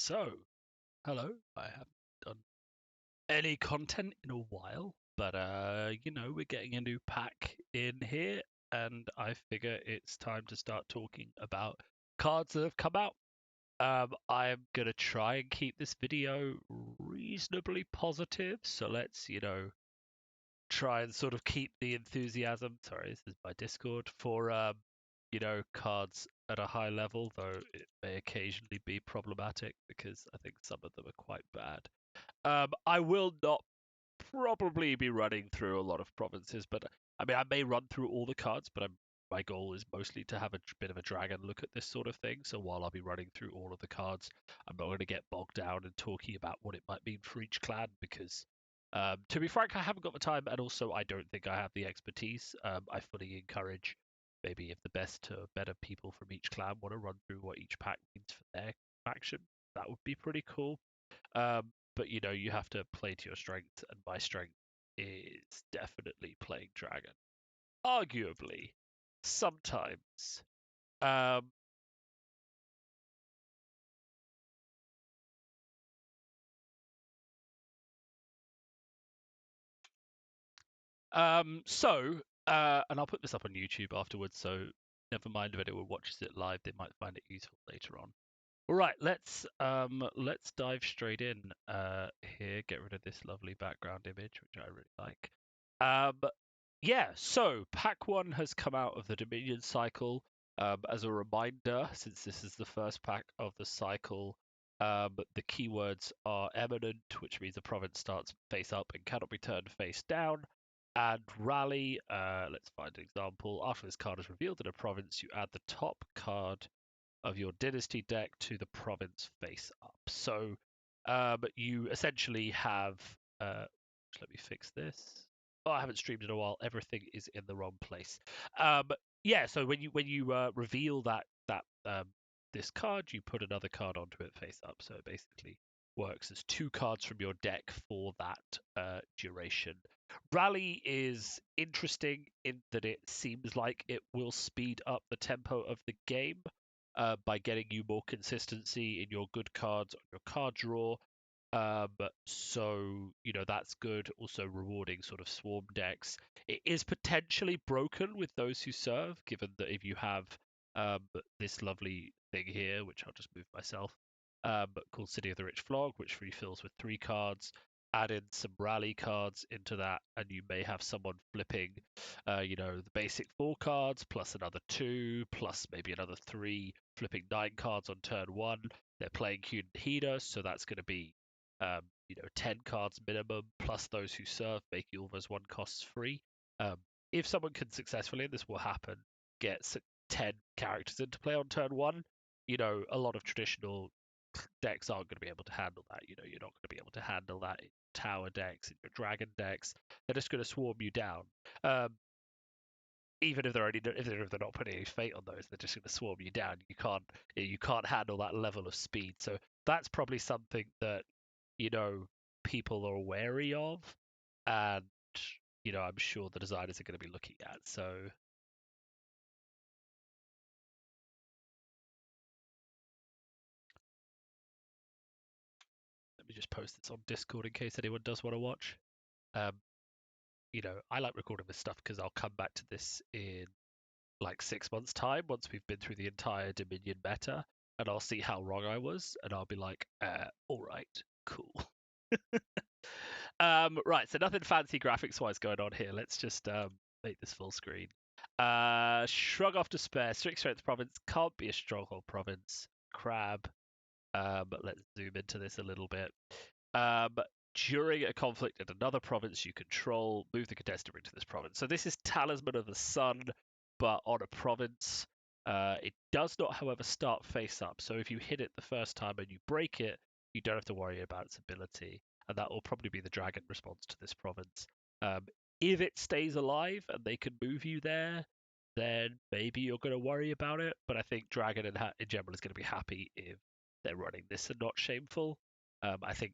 So, hello. I haven't done any content in a while, but we're getting a new pack in here, and I figure it's time to start talking about cards that have come out. I'm gonna try and keep this video reasonably positive, so let's, try and sort of keep the enthusiasm. Sorry, this is my Discord for cards at a high level, though it may occasionally be problematic because I think some of them are quite bad. I will not probably be running through a lot of provinces, but I mean, I may run through all the cards, but my goal is mostly to have a bit of a dragon look at this sort of thing. So while I'll be running through all of the cards, I'm not going to get bogged down in talking about what it might mean for each clan because, to be frank, I haven't got the time, and also I don't think I have the expertise. I fully encourage maybe if the best to better people from each clan want to run through what each pack means for their faction, that would be pretty cool. But you have to play to your strength, and my strength is definitely playing dragon. Arguably, sometimes. Um, and I'll put this up on YouTube afterwards, so never mind if anyone watches it live, they might find it useful later on. All right, let's dive straight in here. Get rid of this lovely background image, which I really like. Yeah, so pack one has come out of the Dominion cycle. As a reminder, since this is the first pack of the cycle, the keywords are eminent, which means the province starts face up and cannot be turned face down. And rally, let's find an example. After this card is revealed in a province, you add the top card of your dynasty deck to the province face up. So you essentially have. Let me fix this. Oh, I haven't streamed in a while. Everything is in the wrong place. Yeah, so when you reveal that this card, you put another card onto it face up. So it basically works as two cards from your deck for that duration. Rally is interesting in that it seems like it will speed up the tempo of the game by getting you more consistency in your good cards on your card draw. So that's good. Also rewarding sort of swarm decks. It is potentially broken with those who serve, given that if you have this lovely thing here, which I'll just move myself, called City of the Rich Flog, which refills with 3 cards. Add in some rally cards into that, and you may have someone flipping, the basic 4 cards plus another 2 plus maybe another 3, flipping 9 cards on turn 1. They're playing Kunin Hida, so that's going to be 10 cards minimum, plus those who serve, making all those 1 costs free. If someone can successfully, and this will happen, get 10 characters into play on turn 1, a lot of traditional decks aren't going to be able to handle that. You're not going to be able to handle that in tower decks, in your dragon decks. They're just going to swarm you down. Even if they're not putting any fate on those, they're just going to swarm you down. You can't handle that level of speed. So that's probably something that people are wary of, and I'm sure the designers are going to be looking at. So let me just post this on Discord in case anyone does want to watch. Um, I like recording this stuff because I'll come back to this in like 6 months' time once we've been through the entire Dominion meta, and I'll see how wrong I was, and I'll be like, all right, cool. Right, so nothing fancy graphics wise going on here. Let's just make this full screen. Shrug off despair. Strict strength province can't be a stronghold province. Crab. But let's zoom into this a little bit. During a conflict in another province you control, move the contestant into this province. So this is Talisman of the Sun, but on a province. It does not, however, start face up. So if you hit it the first time and you break it, you don't have to worry about its ability. And that will probably be the dragon response to this province. If it stays alive and they can move you there, then maybe you're going to worry about it. But I think dragon in general is going to be happy if they're running this and not shameful. I think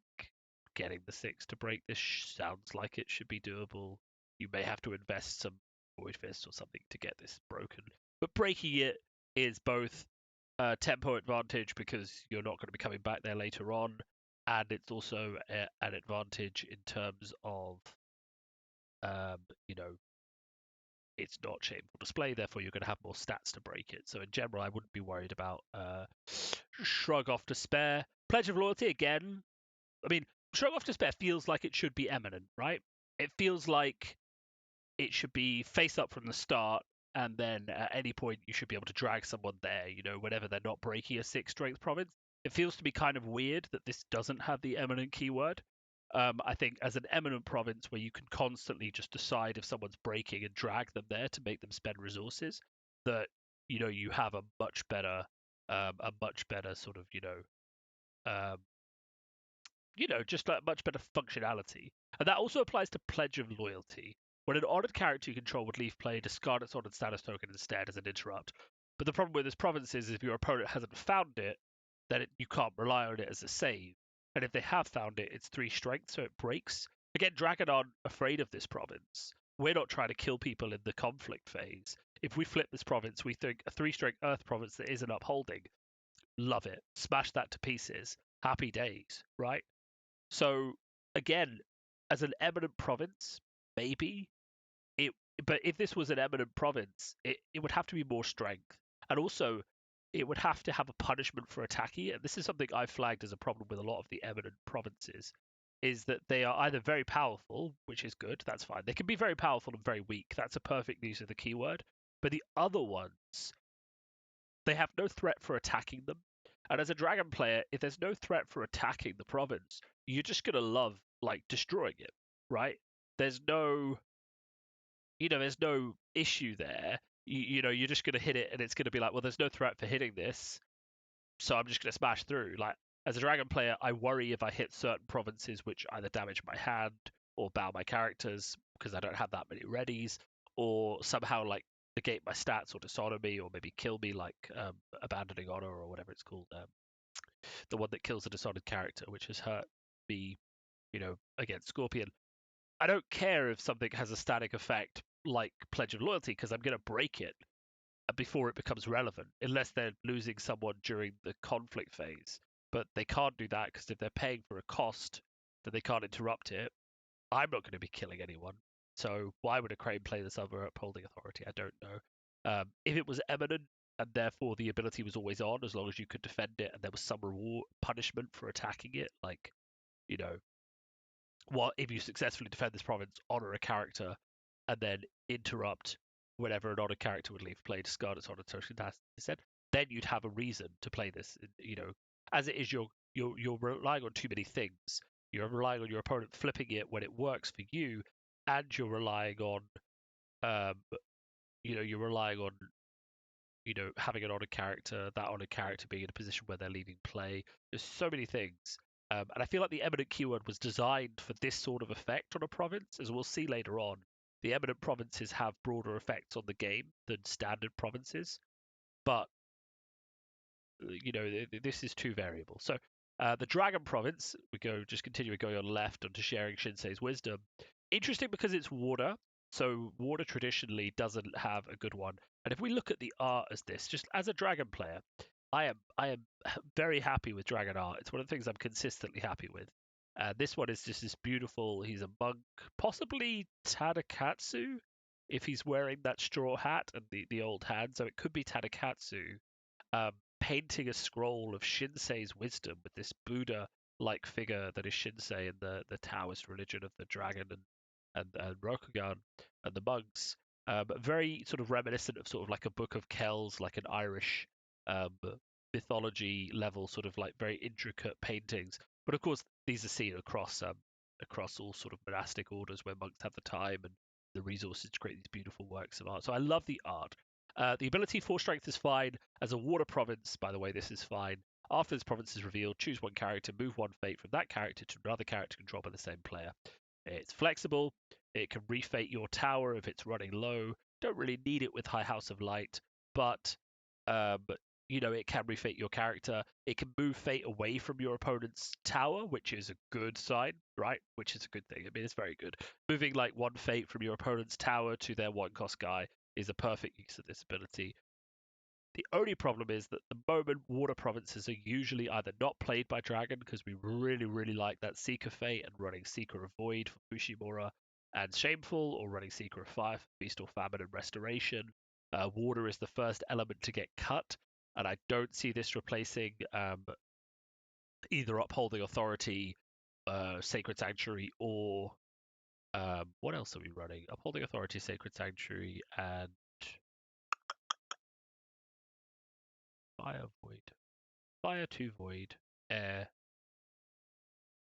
getting the 6 to break this sounds like it should be doable. You may have to invest some Void Fist or something to get this broken. But breaking it is both tempo advantage because you're not going to be coming back there later on, and it's also an advantage in terms of, you know, it's not shameful display, therefore you're going to have more stats to break it. So in general, I wouldn't be worried about Shrug Off Despair. Pledge of Loyalty, again, I mean, Shrug Off Despair feels like it should be eminent, right? It feels like it should be face up from the start, and then at any point you should be able to drag someone there, you know, whenever they're not breaking a 6 strength province. It feels to be kind of weird that this doesn't have the eminent keyword. I think as an eminent province where you can constantly just decide if someone's breaking and drag them there to make them spend resources, that you know you have a much better sort of um, just a much better functionality. And that also applies to Pledge of Loyalty. When an honored character you control would leave play, discard its honored status token instead as an interrupt. But the problem with this province is if your opponent hasn't found it, then you can't rely on it as a save. And if they have found it, it's 3 strength, so it breaks. Again, Dragon aren't afraid of this province. We're not trying to kill people in the conflict phase. If we flip this province, we think a 3 strength Earth province that isn't upholding. Love it. Smash that to pieces. Happy days, right? So again, as an eminent province, maybe it. But if this was an eminent province, it would have to be more strength, and also it would have to have a punishment for attacking it. And this is something I flagged as a problem with a lot of the eminent provinces, is that they are either very powerful, which is good, that's fine. They can be very powerful and very weak. That's a perfect use of the keyword. But the other ones, they have no threat for attacking them. And as a dragon player, if there's no threat for attacking the province, you're just gonna love like destroying it, right? There's no, there's no issue there. You're just gonna hit it, and it's gonna be like, well, there's no threat for hitting this, so I'm just gonna smash through. Like as a dragon player, I worry if I hit certain provinces which either damage my hand or bow my characters because I don't have that many readies, or somehow like negate my stats or dishonor me or maybe kill me, like abandoning honor or whatever it's called, the one that kills a dishonored character, which has hurt me, against Scorpion. I don't care if something has a static effect like Pledge of Loyalty because I'm going to break it before it becomes relevant, unless they're losing someone during the conflict phase. But they can't do that because if they're paying for a cost, then they can't interrupt it. I'm not going to be killing anyone. So why would a Crane play this other upholding authority? I don't know. If it was eminent and therefore the ability was always on, as long as you could defend it and there was some reward punishment for attacking it, like, you know, what if you successfully defend this province, honor a character, and then interrupt whenever an honor character would leave play, discard its honor token instead, then you'd have a reason to play this. As it is, you're relying on too many things. You're relying on your opponent flipping it when it works for you, and you're relying on, um, you're relying on, having an honor character, that honor character being in a position where they're leaving play. There's so many things. And I feel like the eminent keyword was designed for this sort of effect on a province. As we'll see later on, the eminent provinces have broader effects on the game than standard provinces. But, this is too variable. So the Dragon province, just continue going on left onto sharing Shinsei's wisdom. Interesting because it's water. So water traditionally doesn't have a good one. And if we look at the art as this, just as a dragon player, I am very happy with dragon art. It's one of the things I'm consistently happy with. This one is just this beautiful. He's a monk, possibly Tadakatsu, if he's wearing that straw hat and the old hand. So it could be Tadakatsu, painting a scroll of Shinsei's wisdom with this Buddha-like figure that is Shinsei in the Taoist religion of the dragon and Rokugan and the monks. Very sort of reminiscent of sort of like a Book of Kells, like an Irish mythology level, sort of like very intricate paintings. But of course, these are seen across all sort of monastic orders where monks have the time and the resources to create these beautiful works of art. So I love the art. The ability 4 strength is fine. As a water province, by the way, this is fine. After this province is revealed, choose one character, move one fate from that character to another character controlled by the same player. It's flexible. It can refate your tower if it's running low. Don't really need it with High House of Light, but it can refate your character. It can move fate away from your opponent's tower, which is a good sign, right? Which is a good thing. I mean, it's very good. Moving like one fate from your opponent's tower to their 1-cost guy is a perfect use of this ability. The only problem is that the moment water provinces are usually either not played by Dragon because we really, really like that Seeker Fate and running Seeker of Void for Fushimura and Shameful, or running Seeker of Fire for Feast or Famine and Restoration. Water is the first element to get cut, and I don't see this replacing either Upholding Authority, Sacred Sanctuary, or what else are we running? Upholding Authority, Sacred Sanctuary, and Fire Void. Fire 2 Void, Air.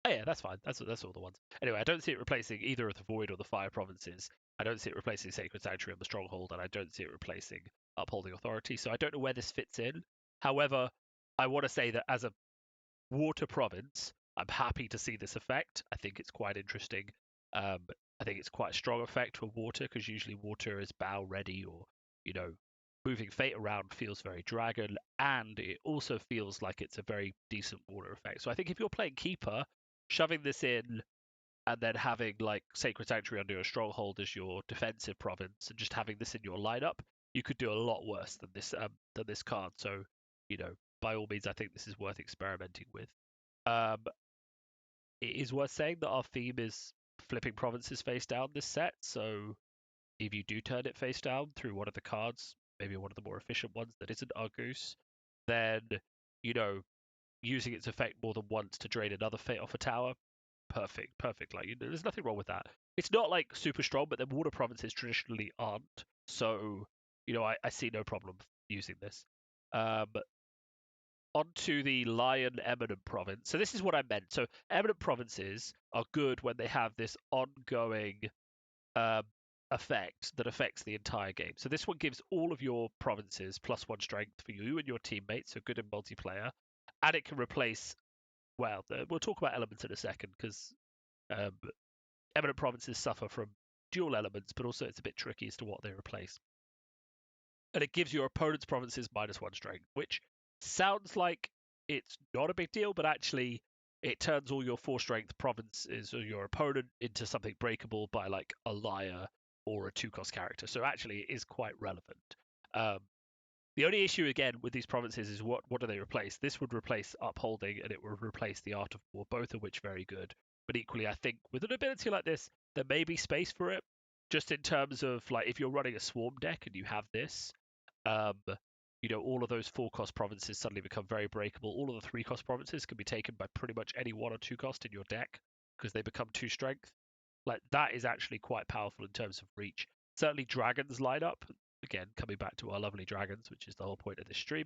Oh yeah, that's fine. That's all the ones. Anyway, I don't see it replacing either of the Void or the Fire provinces. I don't see it replacing Sacred Sanctuary on the Stronghold, and I don't see it replacing Upholding Authority. So I don't know where this fits in. However, I want to say that as a water province, I'm happy to see this effect. I think it's quite interesting. I think it's quite a strong effect for water because usually water is bow ready, or moving fate around feels very dragon, and it also feels like it's a very decent water effect. So I think if you're playing keeper, shoving this in and then having like Sacred Sanctuary under your stronghold as your defensive province and just having this in your lineup, you could do a lot worse than this card. So, by all means, I think this is worth experimenting with. Um, it is worth saying that our theme is flipping provinces face down this set. So if you do turn it face down through one of the cards, maybe one of the more efficient ones that isn't Argus, then, you know, using its effect more than once to drain another fate off a tower, perfect. Like, there's nothing wrong with that. It's not like super strong, but the water provinces traditionally aren't. So, I see no problem using this. Onto the Lion Eminent province. So this is what I meant. So Eminent provinces are good when they have this ongoing um, effect that affects the entire game. So this one gives all of your provinces +1 strength for you and your teammates, so good in multiplayer, and it can replace. Well, we'll talk about elements in a second because um, Eminent provinces suffer from dual elements, but also it's a bit tricky as to what they replace. And it gives your opponent's provinces -1 strength, which sounds like it's not a big deal, but actually it turns all your 4 strength provinces or your opponent into something breakable by like a liar or a 2-cost character. So actually it is quite relevant. The only issue again with these provinces is what do they replace? This would replace Upholding and it would replace the Art of War, both of which very good. But equally, I think with an ability like this, there may be space for it, just in terms of like if you're running a swarm deck and you have this, um, all of those 4-cost provinces suddenly become very breakable. All of the 3-cost provinces can be taken by pretty much any 1 or 2-cost in your deck because they become 2 strength. Like that is actually quite powerful in terms of reach. Certainly, dragons line up. Again, coming back to our lovely dragons, which is the whole point of this stream.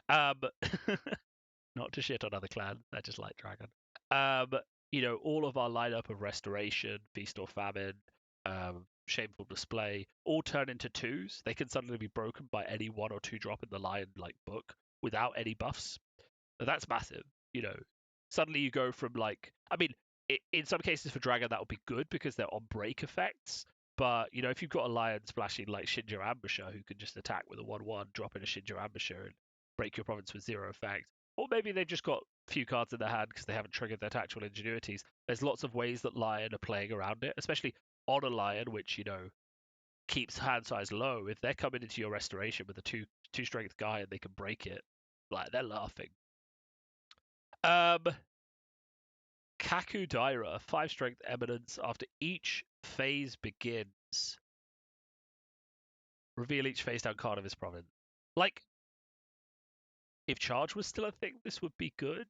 Not to shit on other clans, I just like dragon. All of our lineup of restoration, feast or famine, shameful display, all turn into 2s. They can suddenly be broken by any 1 or 2 drop in the lion like book without any buffs. And that's massive. Suddenly you go from like, I mean, in some cases for dragon that would be good because they're on break effects. But if you've got a lion splashing like Shinjo Ambusher who can just attack with a 1/1, drop in a Shinjo Ambusher and break your province with 0 effect, or maybe they've just got a few cards in their hand because they haven't triggered their tactical ingenuities. There's lots of ways that lion are playing around it, especially on a lion, which keeps hand size low. If they're coming into your restoration with a two strength guy and they can break it, like they're laughing. Kaku Daira, 5 strength eminence. After each phase begins, reveal each face down card of his province. Like, if charge was still a thing, this would be good.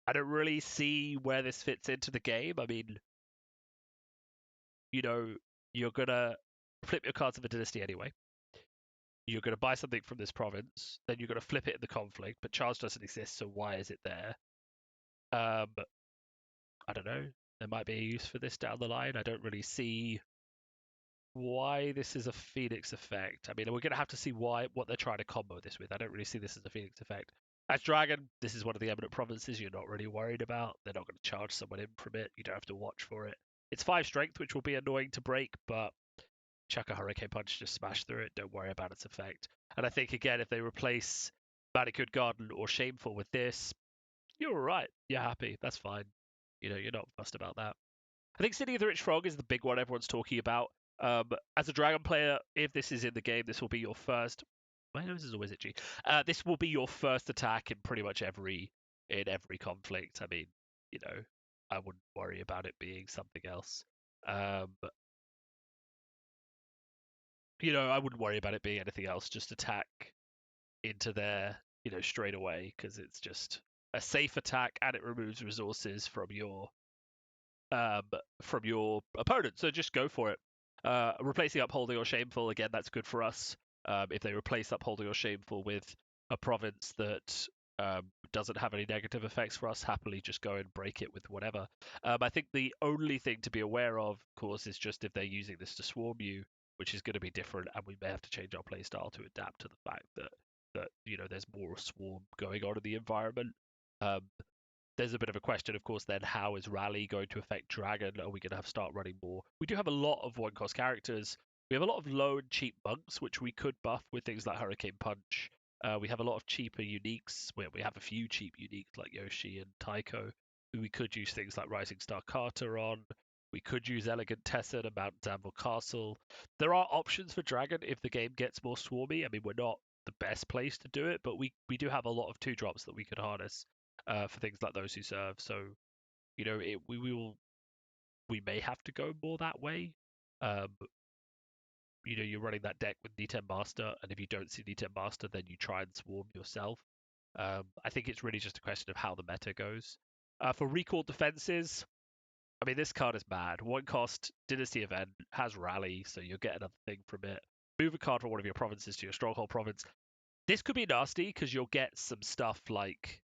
I don't really see where this fits into the game. I mean, you're gonna flip your cards of a dynasty anyway. You're gonna buy something from this province, then you're gonna flip it in the conflict, but charge doesn't exist, so why is it there? I don't know. There might be a use for this down the line. I don't really see why this is a Phoenix effect. I mean, we're going to have to see what they're trying to combo this with. I don't really see this as a Phoenix effect. As Dragon, this is one of the eminent provinces you're not really worried about. They're not going to charge someone in from it. You don't have to watch for it. It's 5 strength, which will be annoying to break, but chuck a Hurricane Punch, just smash through it. Don't worry about its effect. And I think, again, if they replace Manicured Garden or Shameful with this, you're all right. You're happy. That's fine. You're not fussed about that. I think City of the Rich Frog is the big one everyone's talking about. As a dragon player, if this is in the game, this will be your first My nose is always itchy. This will be your first attack in pretty much every conflict. I mean, you know, I wouldn't worry about it being something else. But I wouldn't worry about it being anything else. Just attack into there, straight away because it's just a safe attack and it removes resources um, from your opponent. So just go for it. Replacing Upholding or Shameful, again, that's good for us. If they replace Upholding or Shameful with a province that doesn't have any negative effects for us, happily just go and break it with whatever. I think the only thing to be aware of course, is just if they're using this to swarm you, which is going to be different, and we may have to change our playstyle to adapt to the fact that there's more swarm going on in the environment. Um, there's a bit of a question, of course, then how is Rally going to affect Dragon? Are we going to have start running more? We do have a lot of one cost characters. We have a lot of low and cheap monks, which we could buff with things like Hurricane Punch. We have a lot of cheaper uniques, where we have a few cheap uniques like Yoshi and Taiko, who we could use things like Rising Star Carter on. We could use Elegant Tessin and Mount Danville Castle. There are options for Dragon if the game gets more swarmy. I mean, we're not the best place to do it, but we do have a lot of 2-drops that we could harness for things like Those Who Serve. So, we may have to go more that way. Um, you're running that deck with D10 Master, and if you don't see D10 Master, then you try and swarm yourself. I think it's really just a question of how the meta goes. For recall defenses, I mean, this card is bad. 1-cost Dynasty event has Rally, so you'll get another thing from it. Move a card from one of your provinces to your Stronghold province. This could be nasty because you'll get some stuff like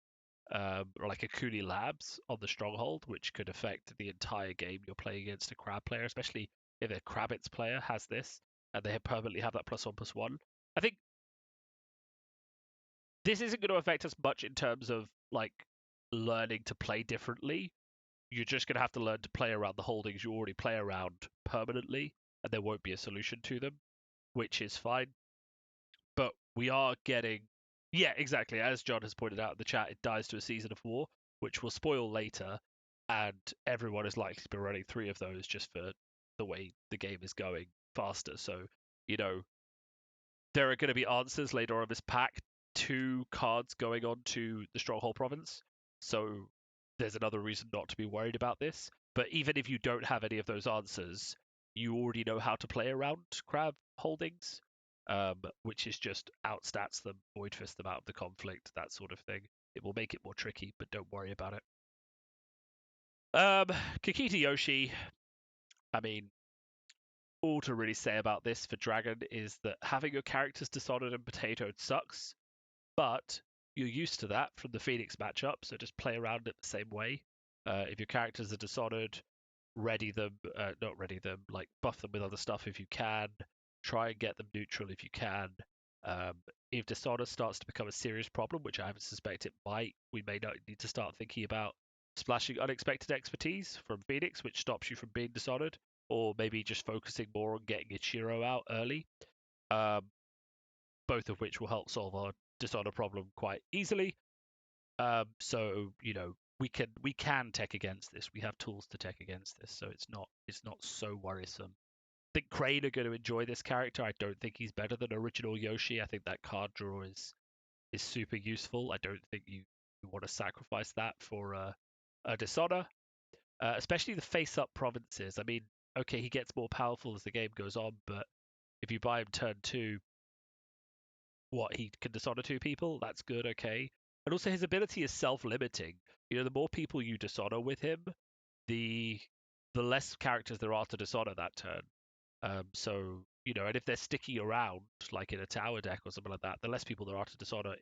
Akuni Labs on the Stronghold, which could affect the entire game you're playing against a Crab player, especially if a Kravitz player has this and they permanently have that +1/+1. I think this isn't going to affect us much in terms of learning to play differently. You're just going to have to learn to play around the holdings you already play around permanently, and there won't be a solution to them, which is fine. But we are getting, yeah, exactly. As John has pointed out in the chat, it dies to a Season of War, which will spoil later, and everyone is likely to be running 3 of those just for the way the game is going faster. So, there are going to be answers later on in this pack to cards going on to the Stronghold province. So there's another reason not to be worried about this. But even if you don't have any of those answers, you already know how to play around Crab holdings, which is just outstats them, void fist them out of the conflict, that sort of thing. It will make it more tricky, but don't worry about it. Kakita Yoshi, I mean, all to really say about this for Dragon is that having your characters Dishonored and Potatoed sucks, but you're used to that from the Phoenix matchup, so just play around it the same way. If your characters are Dishonored, not ready them, buff them with other stuff if you can. Try and get them neutral if you can. If Dishonored starts to become a serious problem, which I suspect it might, we may not need to start thinking about splashing Unexpected Expertise from Phoenix, which stops you from being Dishonored, or maybe just focusing more on getting Ichiro out early. Both of which will help solve our Dishonor problem quite easily. So we can tech against this. We have tools to tech against this, so it's not so worrisome. I think Crane are going to enjoy this character. I don't think he's better than original Yoshi. I think that card draw is super useful. I don't think you want to sacrifice that for a Dishonor, especially the face-up provinces. I mean, okay, he gets more powerful as the game goes on, but if you buy him turn 2, he can dishonor 2 people, that's good, okay. And also his ability is self-limiting. The more people you dishonor with him, the less characters there are to dishonor that turn. So and if they're sticking around like in a tower deck or something like that, the less people there are to dishonor,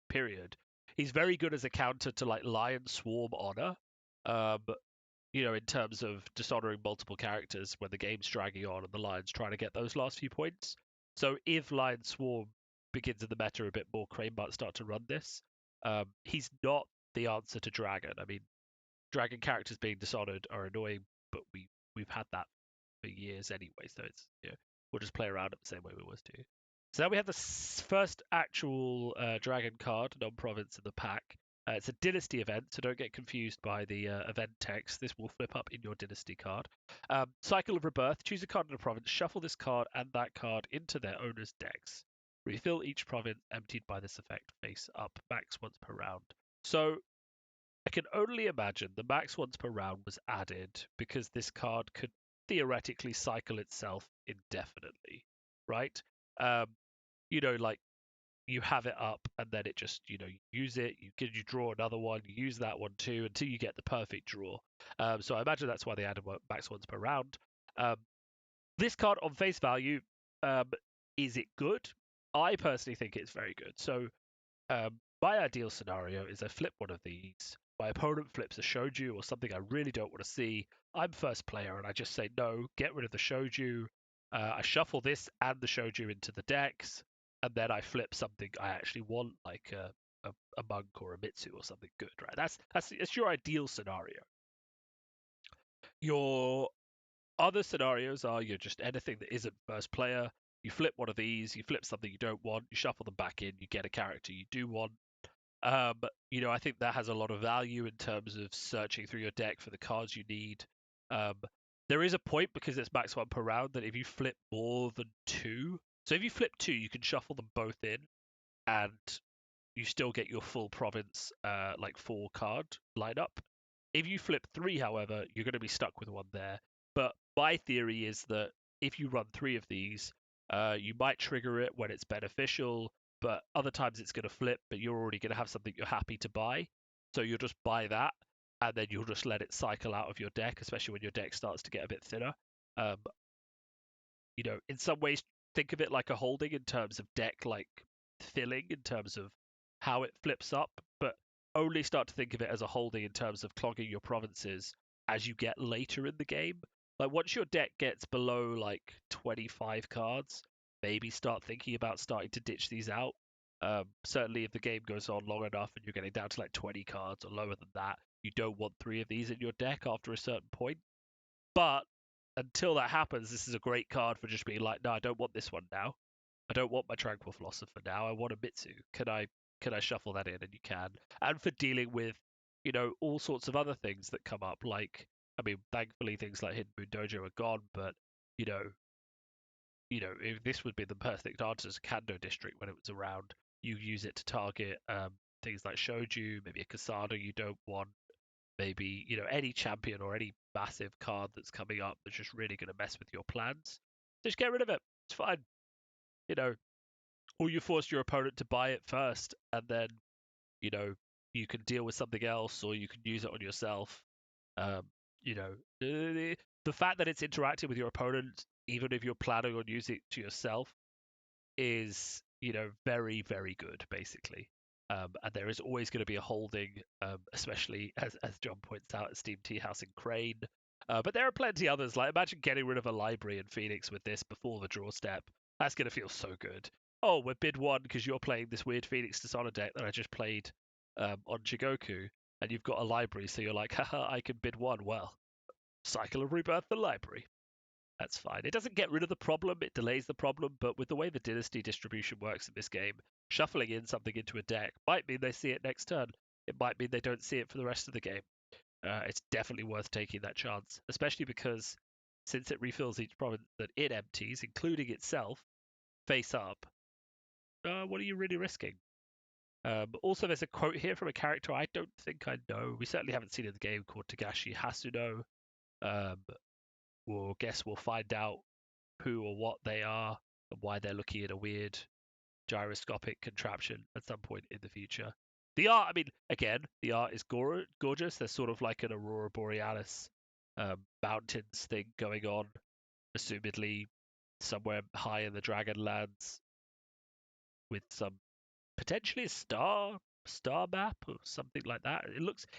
period. He's very good as a counter to Lion Swarm Honor. In terms of dishonoring multiple characters when the game's dragging on and the Lion's trying to get those last few points. So if Lion Swarm begins in the meta a bit more, Crane might start to run this. He's not the answer to Dragon. I mean, Dragon characters being dishonored are annoying, but we've had that for years anyway. So it's we'll just play around it the same way we always do. So now we have the first actual Dragon card, non-province in the pack. It's a Dynasty event, so don't get confused by the event text. This will flip up in your Dynasty card. Cycle of Rebirth. Choose a card in a province, shuffle this card and that card into their owner's decks. Refill each province emptied by this effect face up, max once per round. So I can only imagine the max once per round was added because this card could theoretically cycle itself indefinitely, right? Um, like you have it up and then it just, you use it, you draw another one, you use that one too until you get the perfect draw. So I imagine that's why they added max once per round. Um, this card on face value, um, is it good? I personally think it's very good. So my ideal scenario is I flip one of these. My opponent flips a shoju or something I really don't want to see. I'm first player and I just say no, get rid of the shoju. I shuffle this and the shoju into the decks, and then I flip something I actually want, like a monk or a mitsu or something good. Right? That's your ideal scenario. Your other scenarios are you're just anything that isn't first player. You flip one of these, you flip something you don't want, you shuffle them back in, you get a character you do want. I think that has a lot of value in terms of searching through your deck for the cards you need. Um, there is a point because it's max one per round that if you flip more than two, so if you flip two, you can shuffle them both in, and you still get your full province, like 4 card lineup. If you flip three, however, you're going to be stuck with one there. But my theory is that if you run 3 of these, you might trigger it when it's beneficial, but other times it's going to flip, but you're already going to have something you're happy to buy. So you'll just buy that, and then you'll just let it cycle out of your deck, especially when your deck starts to get a bit thinner. Um, in some ways, think of it like a holding in terms of deck, like filling in terms of how it flips up, but only start to think of it as a holding in terms of clogging your provinces as you get later in the game. Like once your deck gets below like 25 cards, maybe start thinking about starting to ditch these out. Certainly, if the game goes on long enough and you're getting down to like 20 cards or lower than that, you don't want 3 of these in your deck after a certain point. But until that happens, this is a great card for just being like, no, I don't want this one now. I don't want my Tranquil Philosopher now. I want a Mitsu. Can I shuffle that in? And you can. And for dealing with, all sorts of other things that come up, like, I mean, thankfully things like Hidden Moon Dojo are gone, but you know, if this would be the perfect answer as Kando District when it was around, you use it to target things like Shoju, maybe a Kasada you don't want, maybe any champion or any massive card that's coming up that's just really going to mess with your plans. Just get rid of it. It's fine. You know, or you force your opponent to buy it first, and then you know you can deal with something else, or you can use it on yourself. Um, the fact that it's interacting with your opponent, even if you're planning on using it to yourself, is very very good basically. And there is always going to be a holding, especially as John points out at Steam Tea House and Crane. But there are plenty others. Like imagine getting rid of a library in Phoenix with this before the draw step. That's going to feel so good. Oh, we're bid one because you're playing this weird Phoenix Dishonor deck that I just played on Jigoku, and you've got a library, so you're like, haha, I can bid one. Well, Cycle of Rebirth the library. That's fine. It doesn't get rid of the problem, it delays the problem, but with the way the dynasty distribution works in this game, shuffling in something into a deck might mean they see it next turn. It might mean they don't see it for the rest of the game. It's definitely worth taking that chance, especially because since it refills each province that it empties, including itself, face up, what are you really risking? Also, there's a quote here from a character I don't think I know. We certainly haven't seen in the game called Tagashi Hasuno. Um, we'll guess we'll find out who or what they are and why they're looking at a weird gyroscopic contraption at some point in the future. The art, I mean, again, the art is gorgeous. There's sort of like an Aurora Borealis mountains thing going on, assumedly somewhere high in the Dragonlands with some potentially a star map or something like that.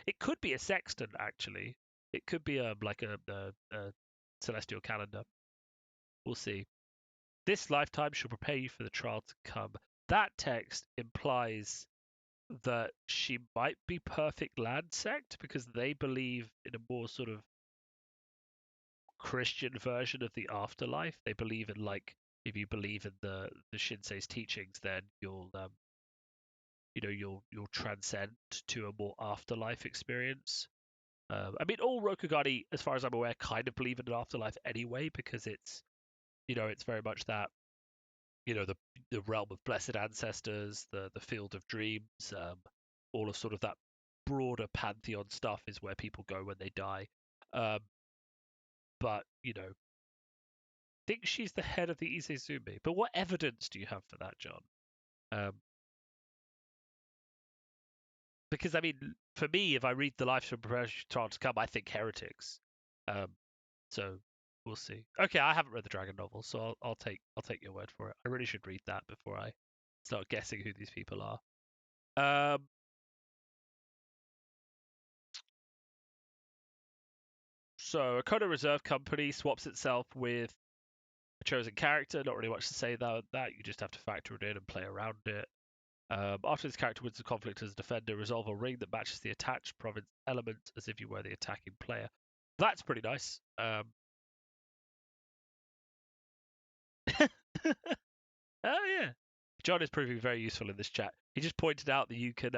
It could be a sextant actually. It could be like a celestial calendar. We'll see. This lifetime shall prepare you for the trial to come. That text implies that she might be perfect land sect because they believe in a more sort of Christian version of the afterlife. They believe in like if you believe in the Shinsei's teachings, then you'll transcend to a more afterlife experience. I mean, all Rokugani, as far as I'm aware, kind of believe in an afterlife anyway because it's very much that the realm of blessed ancestors, the field of dreams, all of sort of that broader pantheon stuff is where people go when they die. Um, but think she's the head of the Izezumi. But what evidence do you have for that, John? Um, because I mean, for me, if I read the lives from Prepare to Come, I think heretics. Um, so we'll see. Okay, I haven't read the Dragon novel, so I'll take your word for it. I really should read that before I start guessing who these people are. So a Kodo Reserve Company swaps itself with a chosen character. Not really much to say about that. You just have to factor it in and play around it. After this character wins the conflict as a defender, resolve a ring that matches the attached province element as if you were the attacking player. That's pretty nice. Oh yeah, John is proving very useful in this chat. He just pointed out that you can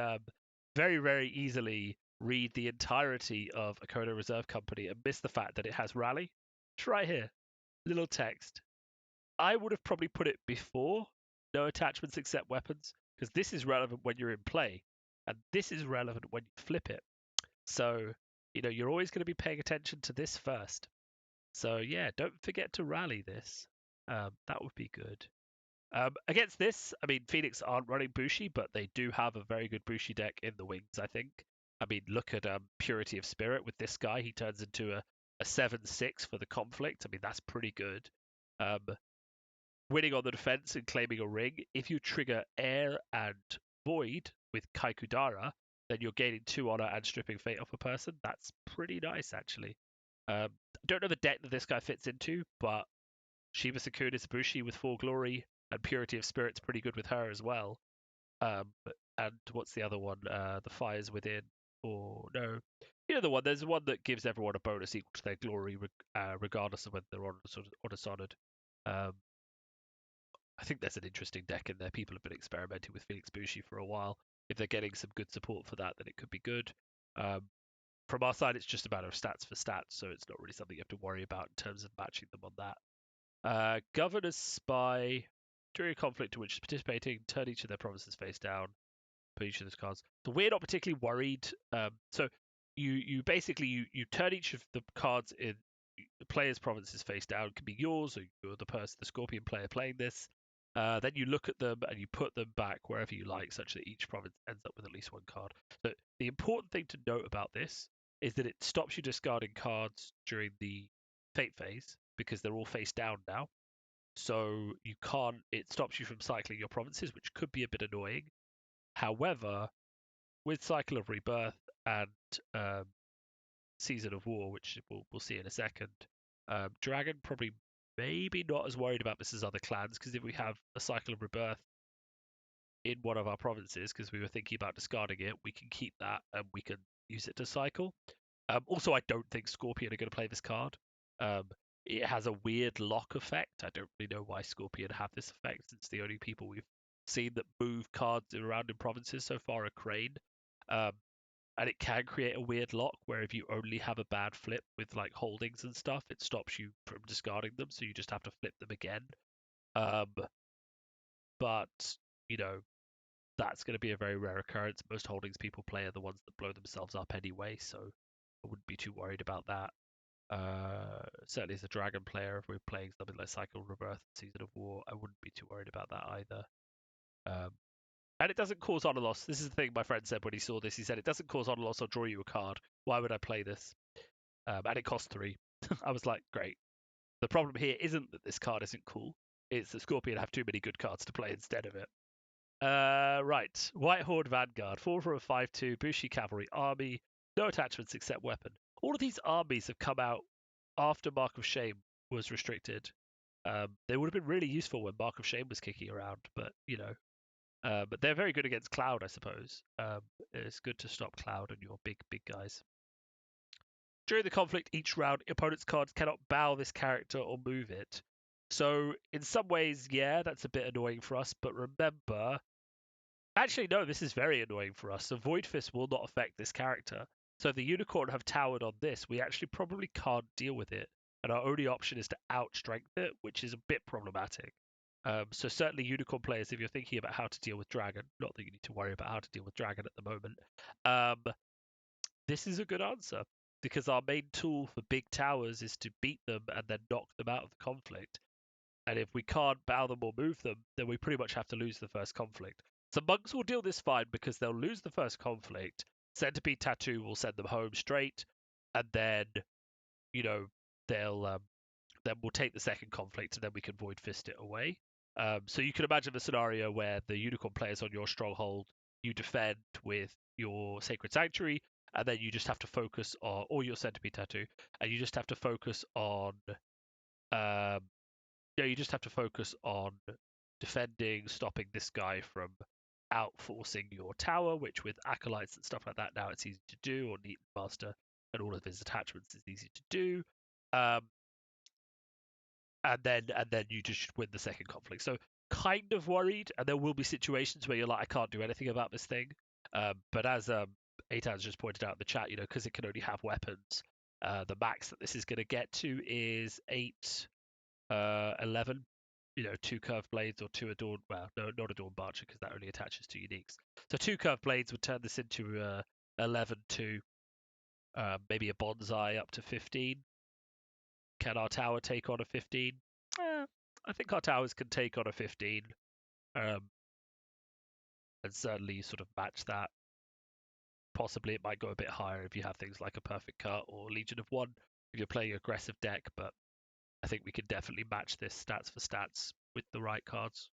very, very easily read the entirety of a Kodo Reserve Company and miss the fact that it has rally. It's right here, little text. I would have probably put it before no attachments except weapons, because this is relevant when you're in play, and this is relevant when you flip it. So, you're always going to be paying attention to this first. So, yeah, don't forget to rally this. That would be good. Against this, I mean, Phoenix aren't running Bushi, but they do have a very good Bushi deck in the wings, I think. I mean, look at Purity of Spirit with this guy. He turns into a 7/6 for the conflict. I mean, that's pretty good. Um, Winning on the defense and claiming a ring. If you trigger Air and Void with Kaikudara, then you're gaining 2 honor and stripping fate off a person. That's pretty nice, actually. I don't know the deck that this guy fits into, but Shiba Sakuna Bushi with Full Glory and Purity of Spirit's pretty good with her as well. And what's the other one? The Fires Within, or no, the one. There's one that gives everyone a bonus equal to their glory, regardless of whether they're on or dishonored. I think there's an interesting deck in there. People have been experimenting with Phoenix Bushi for a while. If they're getting some good support for that, then it could be good. From our side, it's just a matter of stats for stats, so it's not really something you have to worry about in terms of matching them on that. Governor's Spy. During a conflict in which is participating, turn each of their provinces face down. Put each of those cards. So we're not particularly worried. So you basically you turn each of the cards in the player's provinces face down. It can be yours, or you're the Scorpion player playing this. Then you look at them and you put them back wherever you like, such that each province ends up with at least one card. So the important thing to note about this is that it stops you discarding cards during the fate phase because they're all face down now. So you can't. It stops you from cycling your provinces, which could be a bit annoying. However, with Cycle of Rebirth and Season of War, which we'll see in a second, Dragon probably maybe not as worried about this as other clans, because if we have a Cycle of Rebirth in one of our provinces, because we were thinking about discarding it, we can keep that and we can use it to cycle. Also, I don't think Scorpion are going to play this card. It has a weird lock effect. I don't really know why Scorpion have this effect, since the only people we've seen that move cards around in provinces so far are Crane. And it can create a weird lock where if you only have a bad flip with like holdings and stuff, it stops you from discarding them, so you just have to flip them again. But that's going to be a very rare occurrence. Most holdings people play are the ones that blow themselves up anyway, so I wouldn't be too worried about that. Certainly as a Dragon player, if we're playing something like Cycle of Rebirth, Season of War, I wouldn't be too worried about that either. And it doesn't cause honor loss. This is the thing my friend said when he saw this. He said, it doesn't cause honor loss or draw you a card. Why would I play this? And it costs 3. I was like, great. The problem here isn't that this card isn't cool. It's that Scorpion have too many good cards to play instead of it. Right. White Horde Vanguard. 4 for a 5/2. Bushi Cavalry Army. No attachments except weapon. All of these armies have come out after Mark of Shame was restricted. They would have been really useful when Mark of Shame was kicking around, but but they're very good against Cloud, I suppose. It's good to stop Cloud and your big guys. During the conflict, each round, opponent's cards cannot bow this character or move it. So in some ways, yeah, that's a bit annoying for us. But remember, actually, no, this is very annoying for us. So Void Fist will not affect this character. So if the Unicorn have towered on this, we actually probably can't deal with it. And our only option is to outstrength it, which is a bit problematic. So certainly unicorn players, if you're thinking about how to deal with dragon, not that you need to worry about how to deal with dragon at the moment, this is a good answer because our main tool for big towers is to beat them and then knock them out of the conflict. And if we can't bow them or move them, then we pretty much have to lose the first conflict. So monks will deal this fine because they'll lose the first conflict. Centipede Tattoo will send them home straight, and then you know they'll then we'll take the second conflict and then we can void fist it away. So you can imagine the scenario where the unicorn players on your stronghold, you defend with your sacred sanctuary, and then you just have to focus on, or your centipede tattoo, and you just have to focus on, um, you just have to focus on defending, stopping this guy from outforcing your tower, which with acolytes and stuff like that now it's easy to do, or Neat Master and all of his attachments is easy to do. Um, and then you just win the second conflict. So kind of worried, and there will be situations where you're like, I can't do anything about this thing. But as Aitan's just pointed out in the chat, because it can only have weapons, the max that this is going to get to is 8, 11. 2 curved blades or 2 adorned. Well, no, not adorned Barcher because that only attaches to uniques. So 2 curved blades would turn this into 11 to maybe a bonsai up to 15. Can our tower take on a 15? I think our towers can take on a 15, and certainly sort of match that. Possibly it might go a bit higher if you have things like a Perfect Cut or Legion of One if you're playing aggressive deck, but I think we can definitely match this stats for stats with the right cards.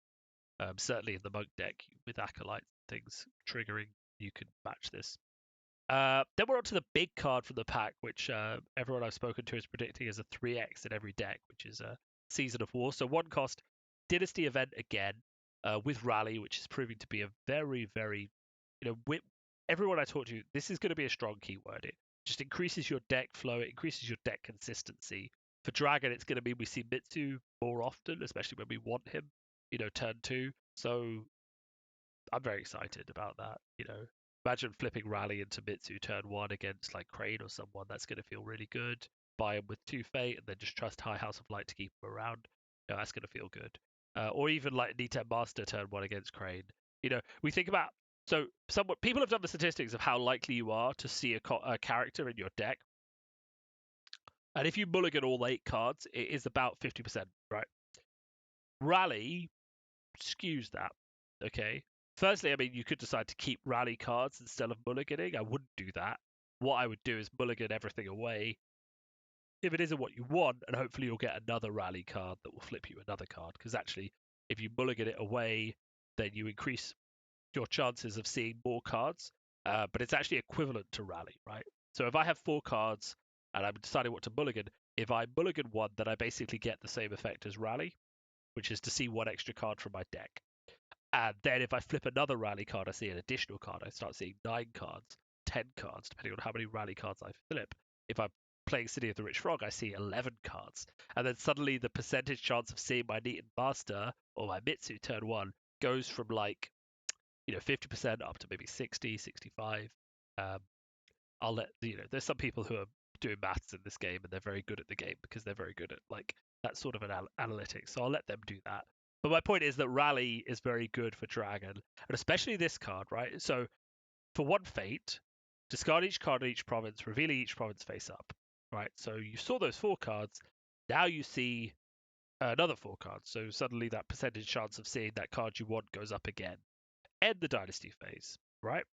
Certainly in the Monk deck with Acolyte things triggering, you can match this. Then we're on to the big card from the pack, which everyone I've spoken to is predicting as a 3x in every deck, which is a Season of War. So 1 cost Dynasty event again with Rally, which is proving to be a very, very, everyone I talk to, this is going to be a strong keyword. It just increases your deck flow, it increases your deck consistency. For Dragon, it's going to mean we see Mitsu more often, especially when we want him, turn 2. So I'm very excited about that. Imagine flipping Rally into Mitsu turn 1 against like Crane or someone. That's going to feel really good. Buy him with 2 Fate and then just trust High House of Light to keep him around. That's going to feel good. Or even like Niten Master turn 1 against Crane. We think about, so people have done the statistics of how likely you are to see a character in your deck. And if you mulligan all 8 cards, it is about 50%, right? Rally skews that. Okay. Firstly, I mean, you could decide to keep rally cards instead of mulliganing. I wouldn't do that. What I would do is mulligan everything away if it isn't what you want, and hopefully you'll get another rally card that will flip you another card. Because actually, if you mulligan it away, then you increase your chances of seeing more cards. But it's actually equivalent to rally, right? So if I have 4 cards and I'm deciding what to mulligan, if I mulligan one, then I basically get the same effect as rally, which is to see 1 extra card from my deck. And then if I flip another rally card, I see an additional card. I start seeing 9 cards, 10 cards, depending on how many rally cards I flip. If I'm playing City of the Rich Frog, I see 11 cards. And then suddenly the percentage chance of seeing my Neaten Master or my Mitsu turn 1 goes from 50% up to maybe 60, 65. I'll let, there's some people who are doing maths in this game and they're very good at the game because they're very good at that sort of an analytics. So I'll let them do that. But my point is that Rally is very good for Dragon, and especially this card, right? So for 1 Fate, discard each card in each province, revealing each province face up, right? So you saw those 4 cards. Now you see another 4 cards. So suddenly that percentage chance of seeing that card you want goes up again. End the Dynasty phase, right?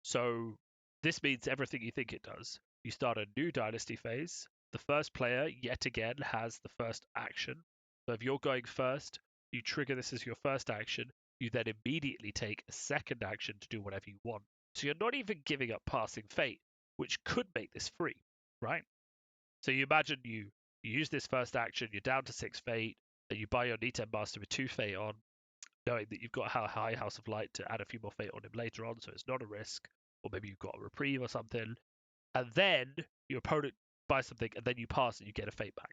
So this means everything you think it does. You start a new Dynasty phase. The first player, yet again, has the first action. So if you're going first, you trigger this as your first action. You then immediately take a second action to do whatever you want. So you're not even giving up passing fate, which could make this free, right? So you imagine you use this first action, you're down to 6 fate, and you buy your Niten Master with 2 fate on, knowing that you've got a High House of Light to add a few more fate on him later on, so it's not a risk. Or maybe you've got a reprieve or something. And then your opponent buys something, and then you pass and you get a fate back.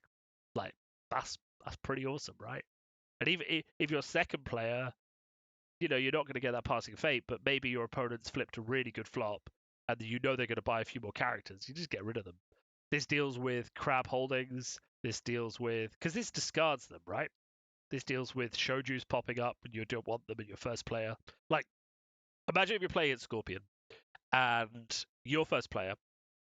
Like, that's pretty awesome, right? And even if you're second player, you're not going to get that passing fate, but maybe your opponent's flipped a really good flop, and they're going to buy a few more characters. You just get rid of them. This deals with crab holdings. This deals with, because this discards them, right? This deals with shoujus popping up and you don't want them in your first player. Like, imagine if you're playing at Scorpion and your first player,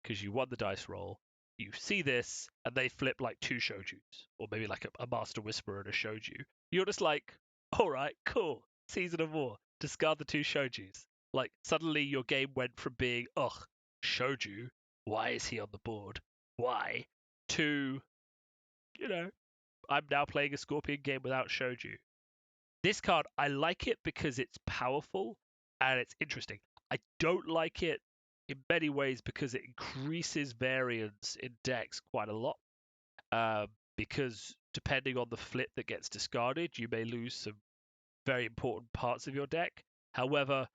because you won the dice roll, you see this and they flip like two shoujus, or maybe like a Master Whisperer and a shoju. You're just like, all right, cool, Season of War, discard the two shoujus. Like, suddenly your game went from being, ugh, shoju, why is he on the board? Why? To, I'm now playing a Scorpion game without shoju. This card, I like it because it's powerful and it's interesting. I don't like it in many ways because it increases variance in decks quite a lot. Because depending on the flip that gets discarded, you may lose some very important parts of your deck. However,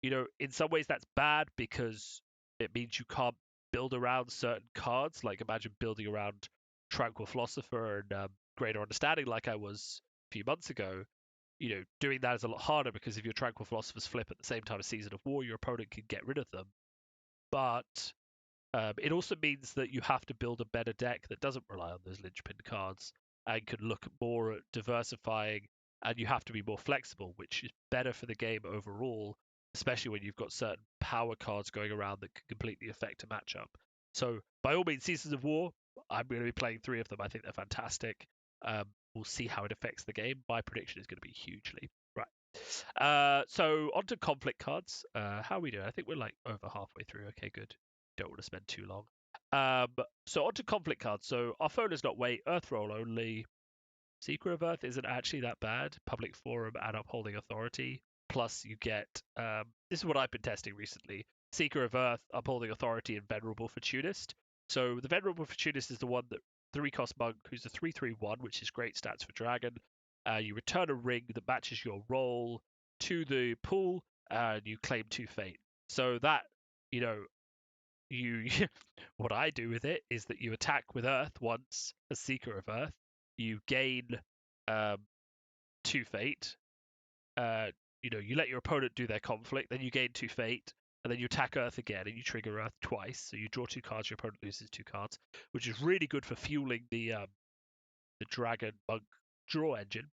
in some ways that's bad because it means you can't build around certain cards. Like imagine building around Tranquil Philosopher and Greater Understanding like I was a few months ago. Doing that is a lot harder because if your Tranquil Philosophers flip at the same time as Season of War, your opponent can get rid of them. But it also means that you have to build a better deck that doesn't rely on those linchpin cards and can look more at diversifying, and you have to be more flexible, which is better for the game overall, especially when you've got certain power cards going around that can completely affect a matchup. So, by all means, Seasons of War, I'm going to be playing 3 of them. I think they're fantastic. We'll see how it affects the game. My prediction is going to be hugely. Right. So on to conflict cards. How are we doing? I think we're like over halfway through. Okay, good. Don't want to spend too long. So on to conflict cards. So our phone does not wait. Earth roll only. Secret of Earth isn't actually that bad. Public Forum and Upholding Authority. Plus you get, this is what I've been testing recently. Seeker of Earth, Upholding Authority, and Venerable Fortunist. So the Venerable Fortunist is the one that 3-cost monk who's a 3/3/1, which is great stats for Dragon. You return a ring that matches your roll to the pool, and you claim 2 fate. So that, you what I do with it is that you attack with Earth once as Seeker of Earth. You gain 2 fate. You let your opponent do their conflict, then you gain 2 fate, and then you attack Earth again, and you trigger Earth twice. So you draw 2 cards, your opponent loses 2 cards, which is really good for fueling the Dragon Monk draw engine.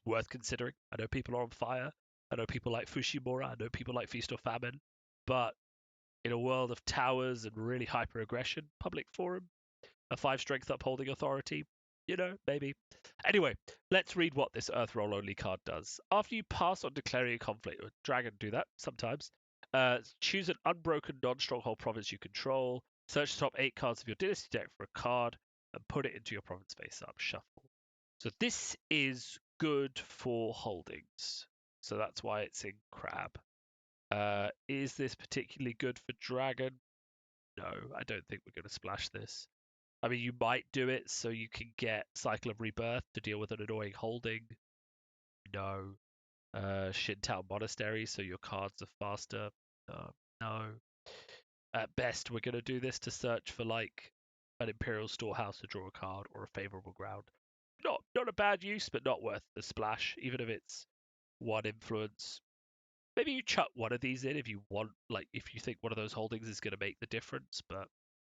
Worth considering. I know people are on fire. I know people like Fushimura. I know people like Feast or Famine. But in a world of towers and really hyper aggression, Public Forum, a 5 strength upholding authority, maybe. Anyway, let's read what this Earth Roll only card does. After you pass on declaring a conflict, or Dragon do that sometimes, choose an unbroken non-stronghold province you control, search the top 8 cards of your Dynasty deck for a card, and put it into your province face-up shuffle. So this is good for holdings. So that's why it's in Crab. Is this particularly good for Dragon? No, I don't think we're going to splash this. I mean, you might do it so you can get Cycle of Rebirth to deal with an annoying holding. No. Shintown Monastery, so your cards are faster. No. At best, we're going to do this to search for like an Imperial Storehouse to draw a card or a favorable ground. Not a bad use, but not worth the splash, even if it's 1 influence. Maybe you chuck one of these in if you want, like if you think one of those holdings is going to make the difference, but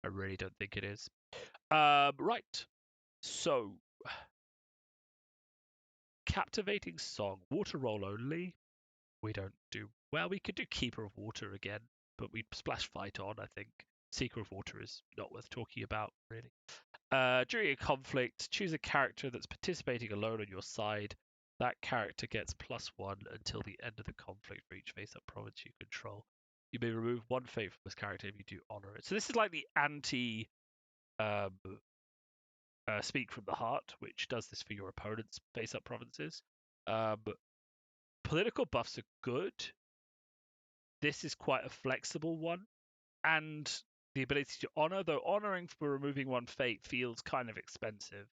I really don't think it is. Right. So, Captivating Song, water roll only. We don't do well. We could do Keeper of Water again, but we'd splash Fight on. I think Seeker of Water is not worth talking about really. During a conflict, choose a character that's participating alone on your side. That character gets +1 until the end of the conflict for each face-up province you control. You may remove 1 fate from this character if you do honor it. So this is like the anti Speak from the Heart, which does this for your opponent's face-up provinces. Political buffs are good. This is quite a flexible one, and the ability to honor, though honoring for removing 1 fate feels kind of expensive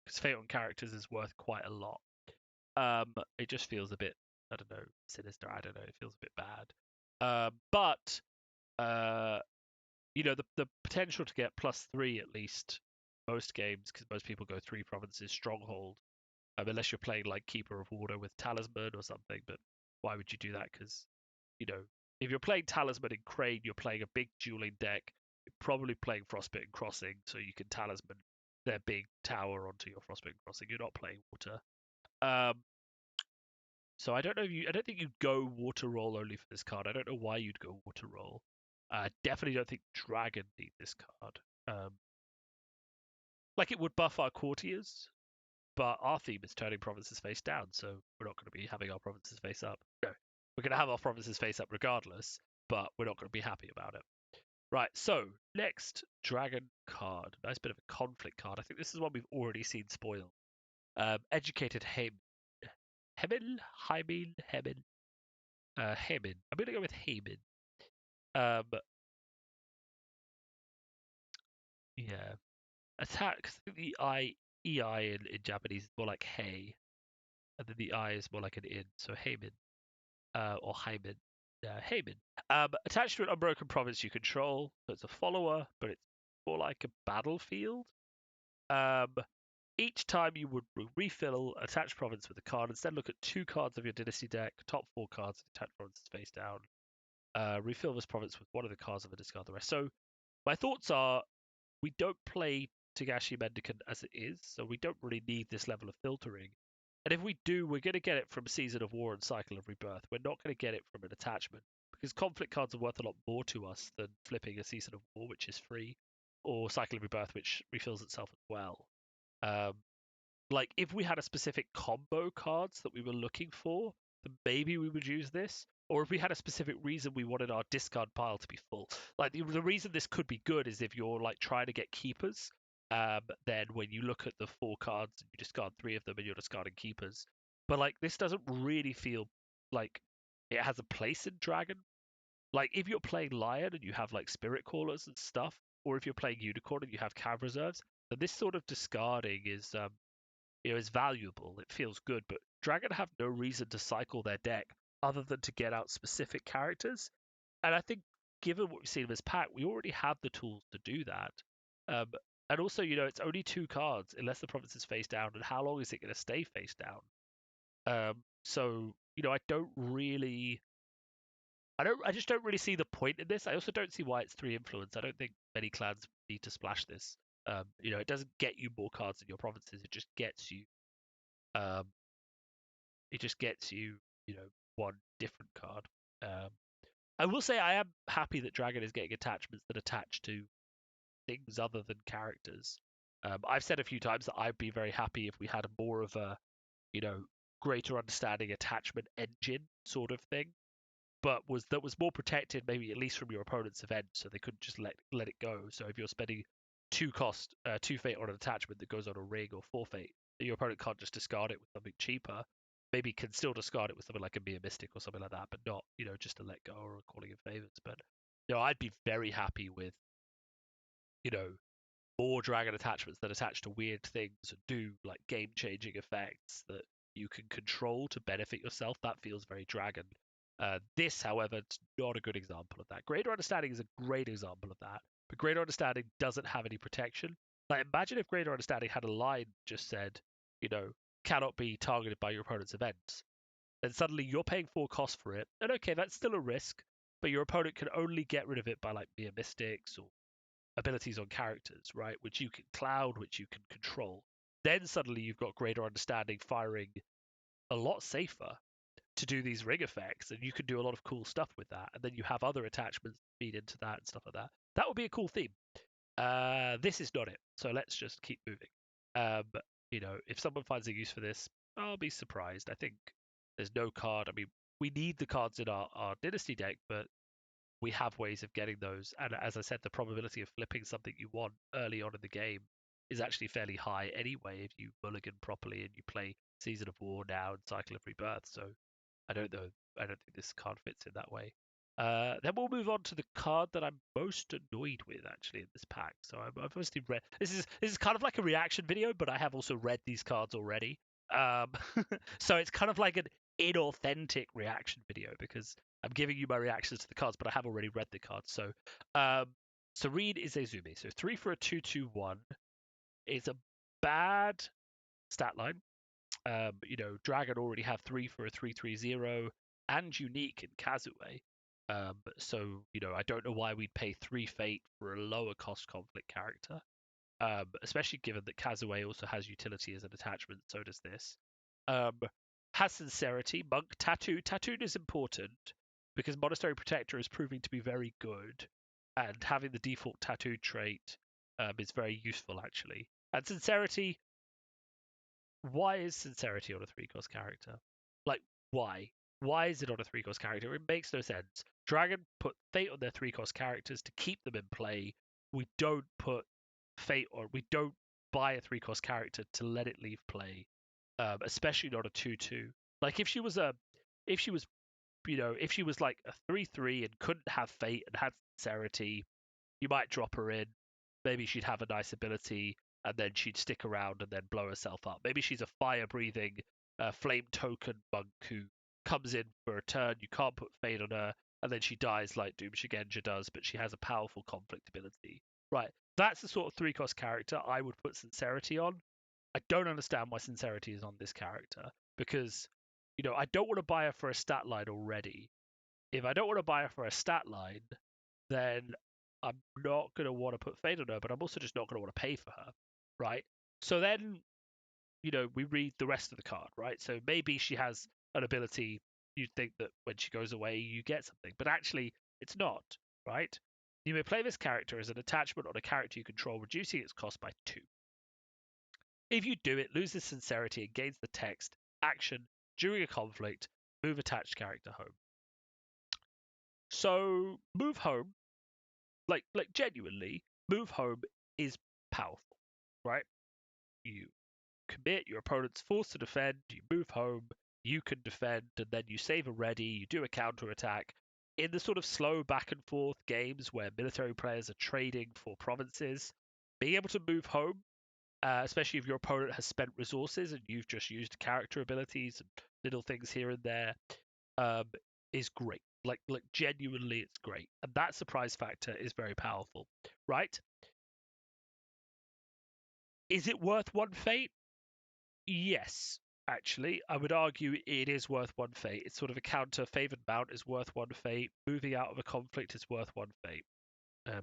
because fate on characters is worth quite a lot. It just feels a bit, I don't know, sinister. I don't know. It feels a bit bad. But the potential to get +3 at least most games, because most people go 3 provinces stronghold, unless you're playing like Keeper of Water with Talisman or something. But why would you do that? Because if you're playing Talisman and Crane, you're playing a big dueling deck. You're probably playing Frostbitten Crossing, so you can Talisman their big tower onto your Frostbitten Crossing. You're not playing water. Um, so I don't know if you. I don't think you'd go water roll only for this card. I don't know why you'd go water roll. Definitely don't think Dragon need this card. Like it would buff our courtiers, but our theme is turning provinces face down, so we're not going to be having our provinces face up. No, we're going to have our provinces face up regardless, but we're not going to be happy about it. Right, so next Dragon card. Nice bit of a conflict card. I think this is one we've already seen spoiled. Educated Hemin. Hemin? Hemin. I'm going to go with Hemin. Yeah. Attack. I think the EI in Japanese is more like hey, and then the I is more like an in. So Heimin, or Hyman. Heimin. Attached to an unbroken province you control. So it's a follower, but it's more like a battlefield. Um, each time you would refill attached province with a card. Instead, look at 2 cards of your dynasty deck, top 4 cards, attached provinces face down. Refill this province with one of the cards and discard the rest. So my thoughts are we don't play Togashi Mendicant as it is, so we don't really need this level of filtering. And if we do, we're going to get it from Season of War and Cycle of Rebirth. We're not going to get it from an attachment, because conflict cards are worth a lot more to us than flipping a Season of War, which is free, or Cycle of Rebirth, which refills itself as well. Like, if we had a specific combo cards that we were looking for, then maybe we would use this. Or if we had a specific reason we wanted our discard pile to be full. Like, the reason this could be good is if you're, like, trying to get keepers, then when you look at the 4 cards, you discard 3 of them and you're discarding keepers. But, like, this doesn't really feel like it has a place in Dragon. Like, if you're playing Lion and you have, like, Spirit Callers and stuff, or if you're playing Unicorn and you have Cav Reserves, then this sort of discarding is valuable. It feels good, but Dragon have no reason to cycle their deck other than to get out specific characters. And I think, given what we've seen in this pack, we already have the tools to do that. Um, and also, it's only 2 cards unless the province is face down. And how long is it going to stay face down? So I don't really. I just don't really see the point in this. I also don't see why it's 3 influence. I don't think many clans need to splash this. It doesn't get you more cards in your provinces. It just gets you um, one different card. I will say I am happy that Dragon is getting attachments that attach to things other than characters. I've said a few times that I'd be very happy if we had more of a, you know, greater understanding attachment engine sort of thing, but that was more protected, maybe at least from your opponent's event, so they couldn't just let it go. So if you're spending 2 fate on an attachment that goes on a ring or 4 fate, your opponent can't just discard it with something cheaper. Maybe can still discard it with something like a Mere Mystic or something like that, but not just to let go or calling in favors. But I'd be very happy with you know more dragon attachments that attach to weird things and do like game changing effects that you can control to benefit yourself. That feels very dragon. This, however, it's not a good example of that. Greater Understanding is a great example of that, but Greater Understanding doesn't have any protection. Like, imagine if Greater Understanding had a line just said, cannot be targeted by your opponent's events. Then suddenly you're paying 4 costs for it, and okay, that's still a risk, but your opponent can only get rid of it by like Mere Mystics or abilities on characters, right? Which you can cloud, which you can control. Then suddenly you've got Greater Understanding firing a lot safer to do these ring effects, and you can do a lot of cool stuff with that. And then you have other attachments feed into that and stuff like that. That would be a cool theme. This is not it, so let's just keep moving. If someone finds a use for this, I'll be surprised. I think there's no card. I mean, we need the cards in our Dynasty deck, but we have ways of getting those. And as I said, the probability of flipping something you want early on in the game is actually fairly high anyway if you mulligan properly and you play Season of War now and Cycle of Rebirth. So I don't know. I don't think this card fits in that way. Then we'll move on to the card that I'm most annoyed with actually in this pack. So I've mostly read. This is kind of like a reaction video, but I have also read these cards already. So it's kind of like an inauthentic reaction video because I'm giving you my reactions to the cards, but I have already read the cards. So, Serene Izezumi. So 3 for a 2/2/1. It's a bad stat line. Dragon already have 3 for a 3/3/0 and unique in Kazue. So I don't know why we'd pay 3 fate for a lower cost conflict character. especially given that Kazue also has utility as an attachment, so does this. Has sincerity. Monk tattoo. Tattooed is important because Monastery Protector is proving to be very good, and having the default tattoo trait is very useful actually. And sincerity. Why is sincerity on a 3-cost character? Like, why? Why is it on a 3-cost character? It makes no sense. Dragon put Fate on their 3-cost characters to keep them in play. We don't put Fate on. We don't buy a 3-cost character to let it leave play, especially not a 2/2. Like if she was if she was, if she was like a 3/3 and couldn't have Fate and had sincerity, you might drop her in. Maybe she'd have a nice ability, and then she'd stick around and then blow herself up. Maybe she's a fire-breathing, flame token monk who comes in for a turn. You can't put Fade on her, and then she dies like Doom Shigenja does, but she has a powerful conflict ability. Right, that's the sort of 3-cost character I would put Sincerity on. I don't understand why Sincerity is on this character because, I don't want to buy her for a stat line already. If I don't want to buy her for a stat line, then I'm not going to want to put Fade on her, but I'm also just not going to want to pay for her, right? So then, we read the rest of the card, right? So maybe she has an ability. You'd think that when she goes away, you get something, but actually, it's not, right? You may play this character as an attachment on a character you control, reducing its cost by 2. If you do, it loses sincerity and gains the text action during a conflict. Move attached character home. So move home, like genuinely, move home is powerful, right? You commit, your opponent's forced to defend, you move home, you can defend, and then you save a ready, you do a counter attack. In the sort of slow back and forth games where military players are trading for provinces, being able to move home, especially if your opponent has spent resources and you've just used character abilities and little things here and there, um, is great. Like genuinely, it's great, and that surprise factor is very powerful, right? Is it worth 1 Fate? Yes, actually, I would argue it is worth 1 Fate. It's sort of a counter. Favored mount is worth 1 Fate. Moving out of a conflict is worth 1 Fate.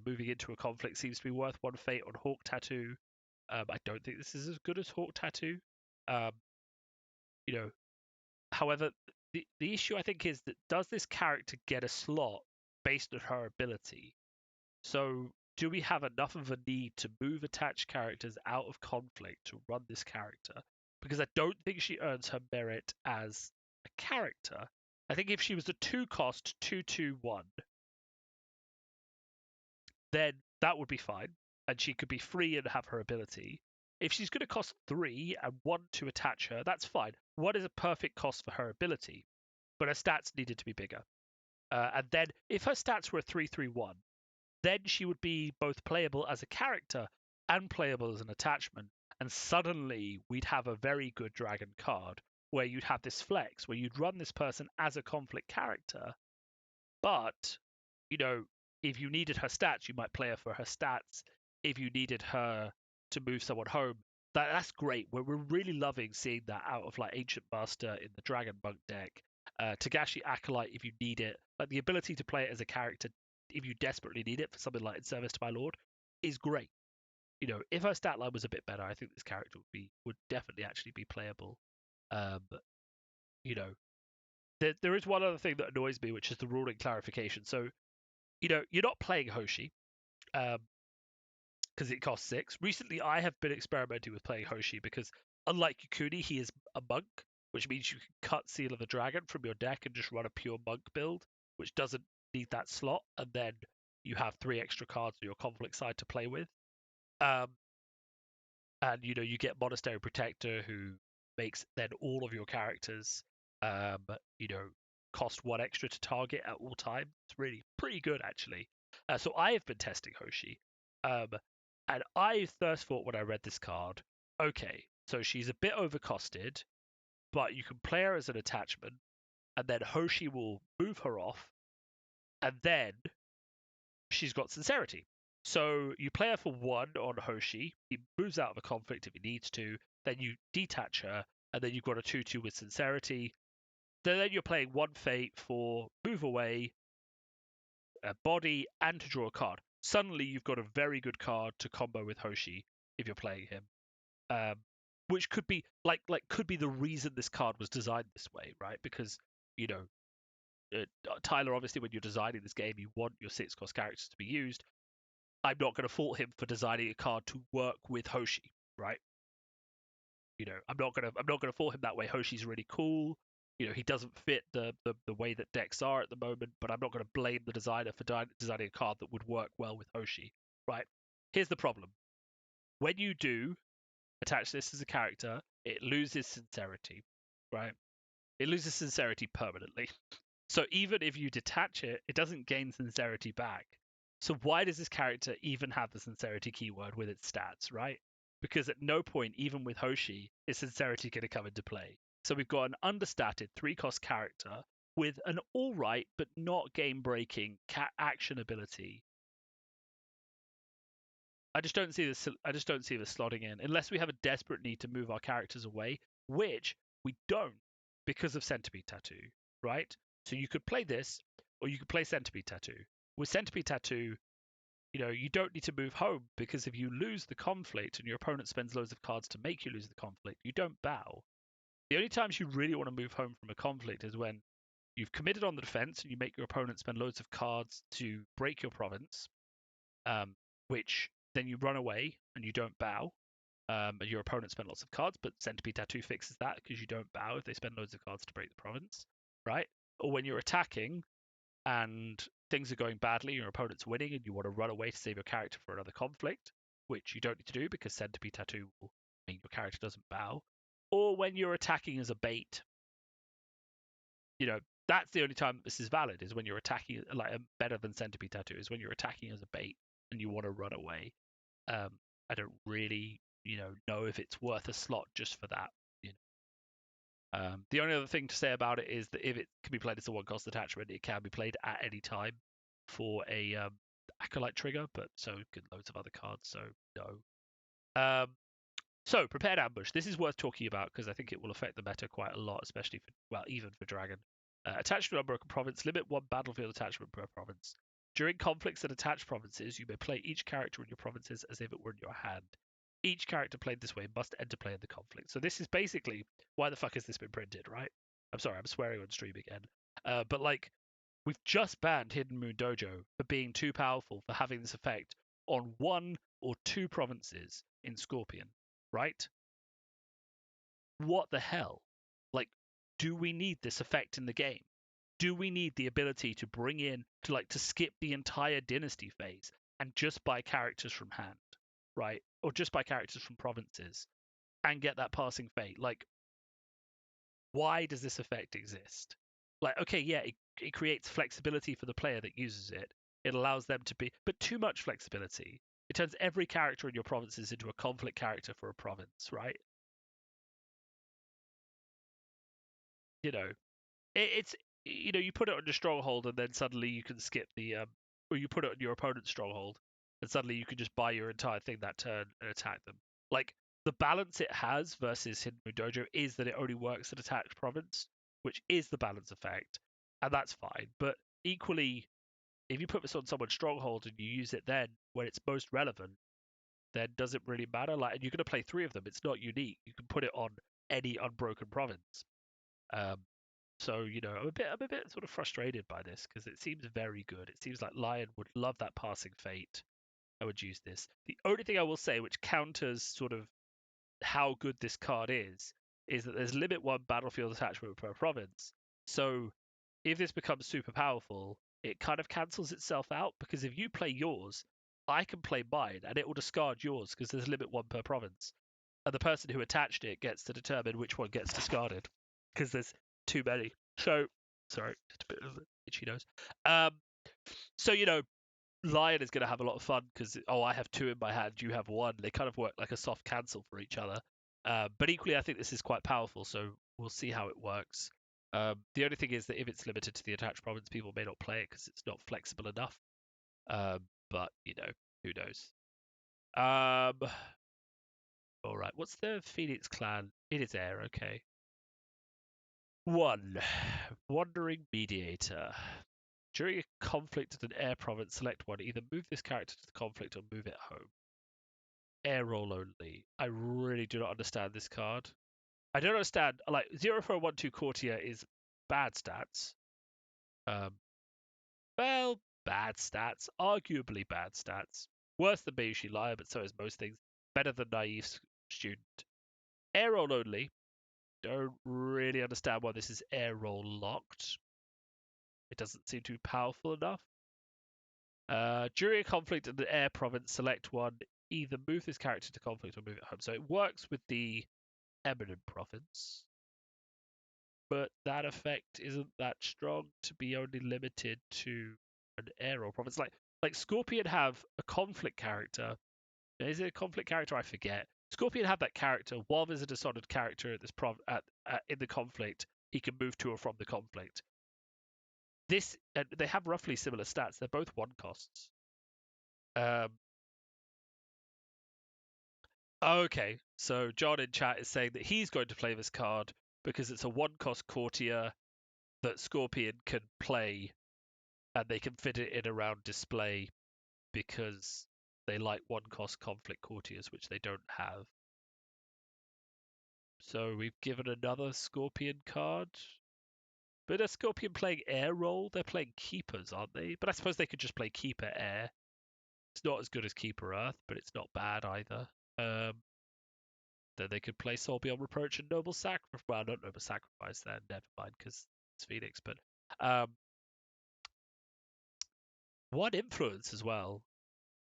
Moving into a conflict seems to be worth 1 Fate on Hawk Tattoo. I don't think this is as good as Hawk Tattoo. Um, you know, However, the issue I think is that does this character get a slot based on her ability? So do we have enough of a need to move attached characters out of conflict to run this character? Because I don't think she earns her merit as a character. I think if she was a 2-cost 2/2/1, then that would be fine, and she could be free and have her ability. If she's going to cost 3 and 1 to attach her, that's fine. 1 is a perfect cost for her ability, but her stats needed to be bigger. And then if her stats were a 3/3/1, then she would be both playable as a character and playable as an attachment. And suddenly we'd have a very good dragon card where you'd have this flex, where you'd run this person as a conflict character. But, you know, if you needed her stats, you might play her for her stats. If you needed her to move someone home, that's great. We're really loving seeing that out of like Ancient Master in the Dragon Monk deck. Togashi Acolyte, if you need it, like the ability to play it as a character if you desperately need it for something like In Service to My Lord, is great. If her stat line was a bit better, I think this character would definitely actually be playable. But there is one other thing that annoys me, which is the ruling clarification. So, you're not playing Hoshi, because it costs 6. Recently, I have been experimenting with playing Hoshi because, unlike Yukuni, he is a monk, which means you can cut Seal of the Dragon from your deck and just run a pure monk build, which doesn't need that slot, and then you have 3 extra cards on your conflict side to play with. And you get Monastery Protector, who makes then all of your characters, you know, cost 1 extra to target at all times. It's really pretty good actually. So I have been testing Hoshi, and I first thought when I read this card, okay, so she's a bit overcosted, but you can play her as an attachment, and then Hoshi will move her off, and then she's got Sincerity. So you play her for 1 on Hoshi. He moves out of a conflict if he needs to. Then you detach her, and then you've got a 2/2 with Sincerity. Then you're playing 1 Fate for move away, a body, and to draw a card. Suddenly you've got a very good card to combo with Hoshi if you're playing him. Which could be could be the reason this card was designed this way, right? Because you know, Tyler, obviously, when you're designing this game, you want your 6-cost characters to be used. I'm not going to fault him for designing a card to work with Hoshi, right? I'm not gonna fault him that way. Hoshi's really cool. He doesn't fit the way that decks are at the moment, but I'm not going to blame the designer for designing a card that would work well with Hoshi, right? Here's the problem: when you do attach this as a character, it loses sincerity, right? It loses sincerity permanently. So even if you detach it, it doesn't gain sincerity back. So why does this character even have the sincerity keyword with its stats, right? Because at no point, even with Hoshi, is sincerity going to come into play. So we've got an understated 3-cost character with an all right but not game-breaking action ability. I just don't see this. I just don't see this slotting in unless we have a desperate need to move our characters away, which we don't because of Centipede Tattoo, right? So you could play this, or you could play Centipede Tattoo. With Centipede Tattoo, you don't need to move home because if you lose the conflict and your opponent spends loads of cards to make you lose the conflict, you don't bow. The only times you really want to move home from a conflict is when you've committed on the defense and you make your opponent spend loads of cards to break your province, which then you run away and you don't bow. And your opponent spent lots of cards, but Centipede Tattoo fixes that because you don't bow if they spend loads of cards to break the province, right? Or when you're attacking and things are going badly, your opponent's winning, and you want to run away to save your character for another conflict, which you don't need to do because Centipede Tattoo will mean your character doesn't bow. Or when you're attacking as a bait, that's the only time this is valid, is when you're attacking better than Centipede Tattoo is when you're attacking as a bait and you want to run away. I don't really, know if it's worth a slot just for that. The only other thing to say about it is that if it can be played as a 1-cost attachment, it can be played at any time for a acolyte trigger, but so can loads of other cards. So no. So prepared ambush. This is worth talking about because I think it will affect the meta quite a lot, especially even for Dragon. Attached to an unbroken province, limit 1 battlefield attachment per province. During conflicts that attach provinces, you may play each character in your provinces as if it were in your hand. Each character played this way must enter play in the conflict. So this is basically why the fuck has this been printed, right? I'm sorry, I'm swearing on stream again. But we've just banned Hidden Moon Dojo for being too powerful for having this effect on 1 or 2 provinces in Scorpion, right? What the hell? Do we need this effect in the game? Do we need the ability to bring in to skip the entire dynasty phase and just buy characters from hand, right? Or just buy characters from provinces and get that passing fate? Why does this effect exist? Okay, yeah, it creates flexibility for the player that uses it. It allows them to be, but too much flexibility. It turns every character in your provinces into a conflict character for a province, right? It's you put it on your stronghold and then suddenly you can skip or you put it on your opponent's stronghold and suddenly you can just buy your entire thing that turn and attack them. The balance it has versus Hidden Moon Dojo is that it only works at attached province, which is the balance effect, and that's fine. But equally, if you put this on someone's stronghold and you use it then when it's most relevant, then does it really matter? And you're going to play 3 of them. It's not unique. You can put it on any unbroken province. So I'm a bit sort of frustrated by this because it seems very good. It seems like Lion would love that passing fate. I would use this. The only thing I will say, which counters sort of how good this card is that there's limit 1 battlefield attachment per province. So if this becomes super powerful, it kind of cancels itself out because if you play yours, I can play mine and it will discard yours because there's limit 1 per province. And the person who attached it gets to determine which one gets discarded because there's too many. So, sorry, just a bit of itchy nose. So Lion is going to have a lot of fun because I have 2 in my hand, you have 1. They kind of work like a soft cancel for each other. But equally, I think this is quite powerful, so we'll see how it works. The only thing is that if it's limited to the attached province, people may not play it because it's not flexible enough. But who knows? All right, what's the Phoenix clan? It is air, okay. 1. Wandering Mediator. During a conflict at an air province, select one. Either move this character to the conflict or move it home. air roll only. I really do not understand this card. I don't understand. Like 0 for a 1/2 courtier is bad stats. Um, well, bad stats, arguably bad stats. Worse than Bayushi Liar, but so is most things. Better than naive student. Air roll only. Don't really understand why this is air roll locked. It doesn't seem to be powerful enough. During a conflict in the air province, select one. Either move this character to conflict or move it home. So it works with the eminent province, but that effect isn't that strong to be only limited to an air or province. Like Scorpion have a conflict character. Is it a conflict character? I forget. Scorpion have that character. While there's a dishonored character at this in the conflict, he can move to or from the conflict. This they have roughly similar stats. They're both 1 costs. Okay, so John in chat is saying that he's going to play this card because it's a 1 cost courtier that Scorpion can play, and they can fit it in around display because they like 1 cost conflict courtiers, which they don't have. So we've given another Scorpion card. But a Scorpion playing air roll? They're playing keepers, aren't they? But I suppose they could just play keeper air. It's not as good as keeper earth, but it's not bad either. Then they could play Soul Beyond Reproach and Noble Sacrifice. Well, not Noble Sacrifice then, never mind, because it's Phoenix. But one influence as well.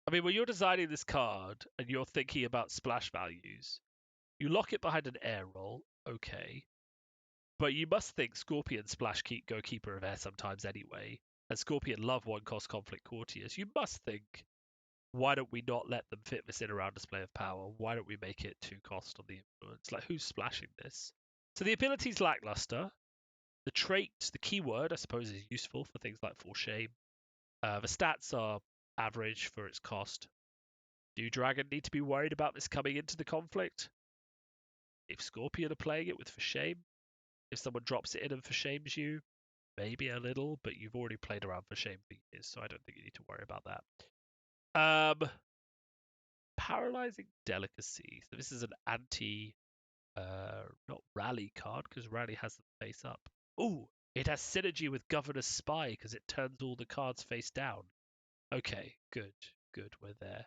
I mean, when you're designing this card and you're thinking about splash values, you lock it behind an air roll, okay. But you must think Scorpion splash go keeper of air sometimes anyway. And Scorpion love 1 cost conflict courtiers. You must think, why don't we not let them fit this in around display of power? Why don't we make it 2 cost on the influence? Like, who's splashing this? So the ability's lackluster. The trait, the keyword, I suppose, is useful for things like Full Shame. The stats are average for its cost. Do Dragon need to be worried about this coming into the conflict? If Scorpion are playing it with For Shame, if someone drops it in and For Shames you, maybe a little, but you've already played around For Shame for years, so I don't think you need to worry about that. Paralyzing Delicacy. So this is an anti, not rally card, because rally has the face up. Ooh, it has synergy with Governor's Spy because it turns all the cards face down. Okay, good, we're there.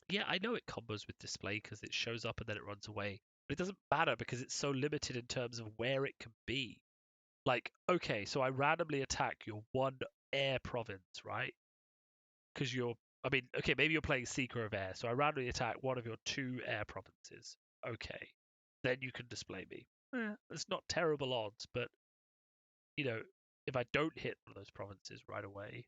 Yeah, I know it combos with display because it shows up and then it runs away, but it doesn't matter because it's so limited in terms of where it can be. Like, okay, so I randomly attack your 1 air province, right? Because I mean, okay, maybe you're playing Seeker of Air, so I randomly attack one of your 2 air provinces. Okay, then you can display me. It's not terrible odds, but if I don't hit one of those provinces right away,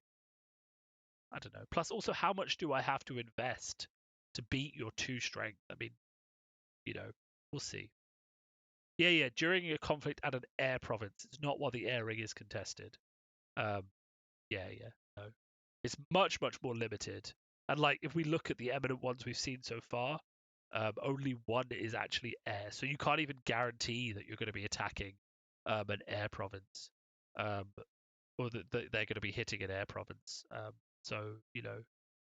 I don't know. Plus, also, how much do I have to invest to beat your 2 strength? I mean, we'll see. Yeah. During a conflict at an air province, it's not while the air ring is contested. Yeah. No, it's much more limited. And like, if we look at the eminent ones we've seen so far, only one is actually air. So you can't even guarantee that you're going to be attacking an air province, or that they're going to be hitting an air province. So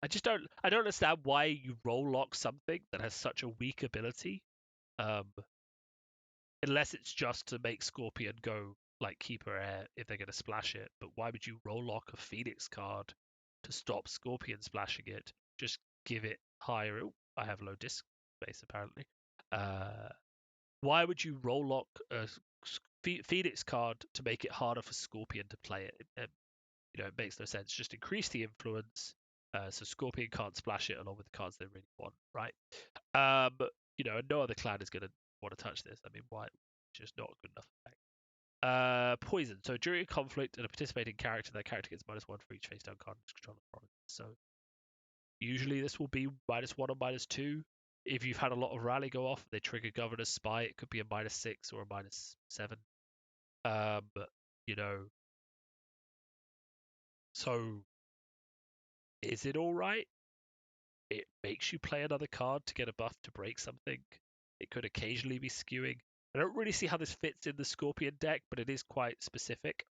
I don't understand why you roll lock something that has such a weak ability, unless it's just to make Scorpion go like keeper air if they're going to splash it. But why would you roll lock a Phoenix card to stop Scorpion splashing it? Just give it higher. Ooh, I have low disc space apparently. Why would you roll lock a Phoenix card to make it harder for Scorpion to play it? It makes no sense. Just increase the influence, so Scorpion can't splash it along with the cards they really want, right? No other clan is going to want to touch this. I mean, why? Just not good enough effect. Poison. So during a conflict and a participating character, that character gets -1 for each face down card control of province. So usually this will be -1 or -2. If you've had a lot of rally go off, they trigger Governor's Spy. It could be a -6 or a -7. So is it all right? It makes you play another card to get a buff to break something. It could occasionally be skewing. I don't really see how this fits in the Scorpion deck, but it is quite specific.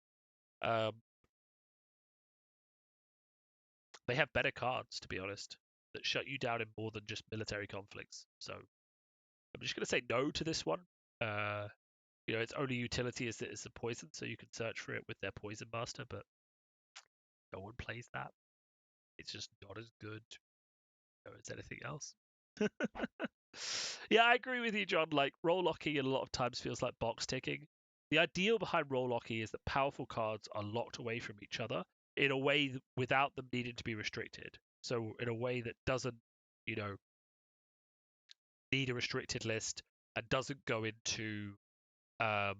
They have better cards, to be honest, that shut you down in more than just military conflicts. So I'm just going to say no to this one. Its only utility is that it's a poison, so you can search for it with their Poison Master, but no one plays that. It's just not as good as anything else. Yeah, I agree with you, John. Like, role locking a lot of times feels like box ticking. The ideal behind role locking is that powerful cards are locked away from each other in a way without them needing to be restricted. So in a way that doesn't, need a restricted list and doesn't go into, um,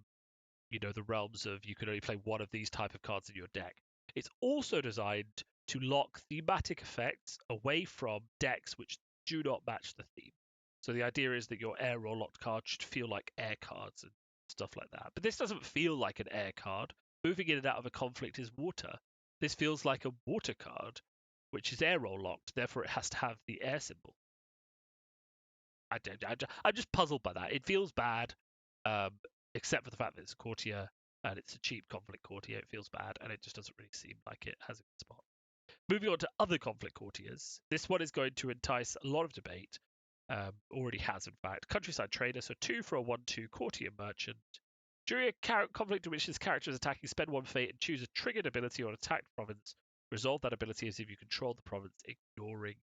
the realms of you can only play one of these type of cards in your deck. It's also designed to lock thematic effects away from decks which do not match the theme. So the idea is that your air or locked cards should feel like air cards and stuff like that. But this doesn't feel like an air card. Moving in and out of a conflict is water. This feels like a water card, which is air roll locked. Therefore, it has to have the air symbol. I'm just puzzled by that. It feels bad, except for the fact that it's a courtier and it's a cheap conflict courtier. It feels bad, and it just doesn't really seem like it has a good spot. Moving on to other conflict courtiers, this one is going to entice a lot of debate. Already has, in fact. Countryside Trader, so 2 for a 1/2 courtier merchant. During a conflict in which this character is attacking, spend 1 fate and choose a triggered ability on attacked province. Resolve that ability as if you control the province, ignoring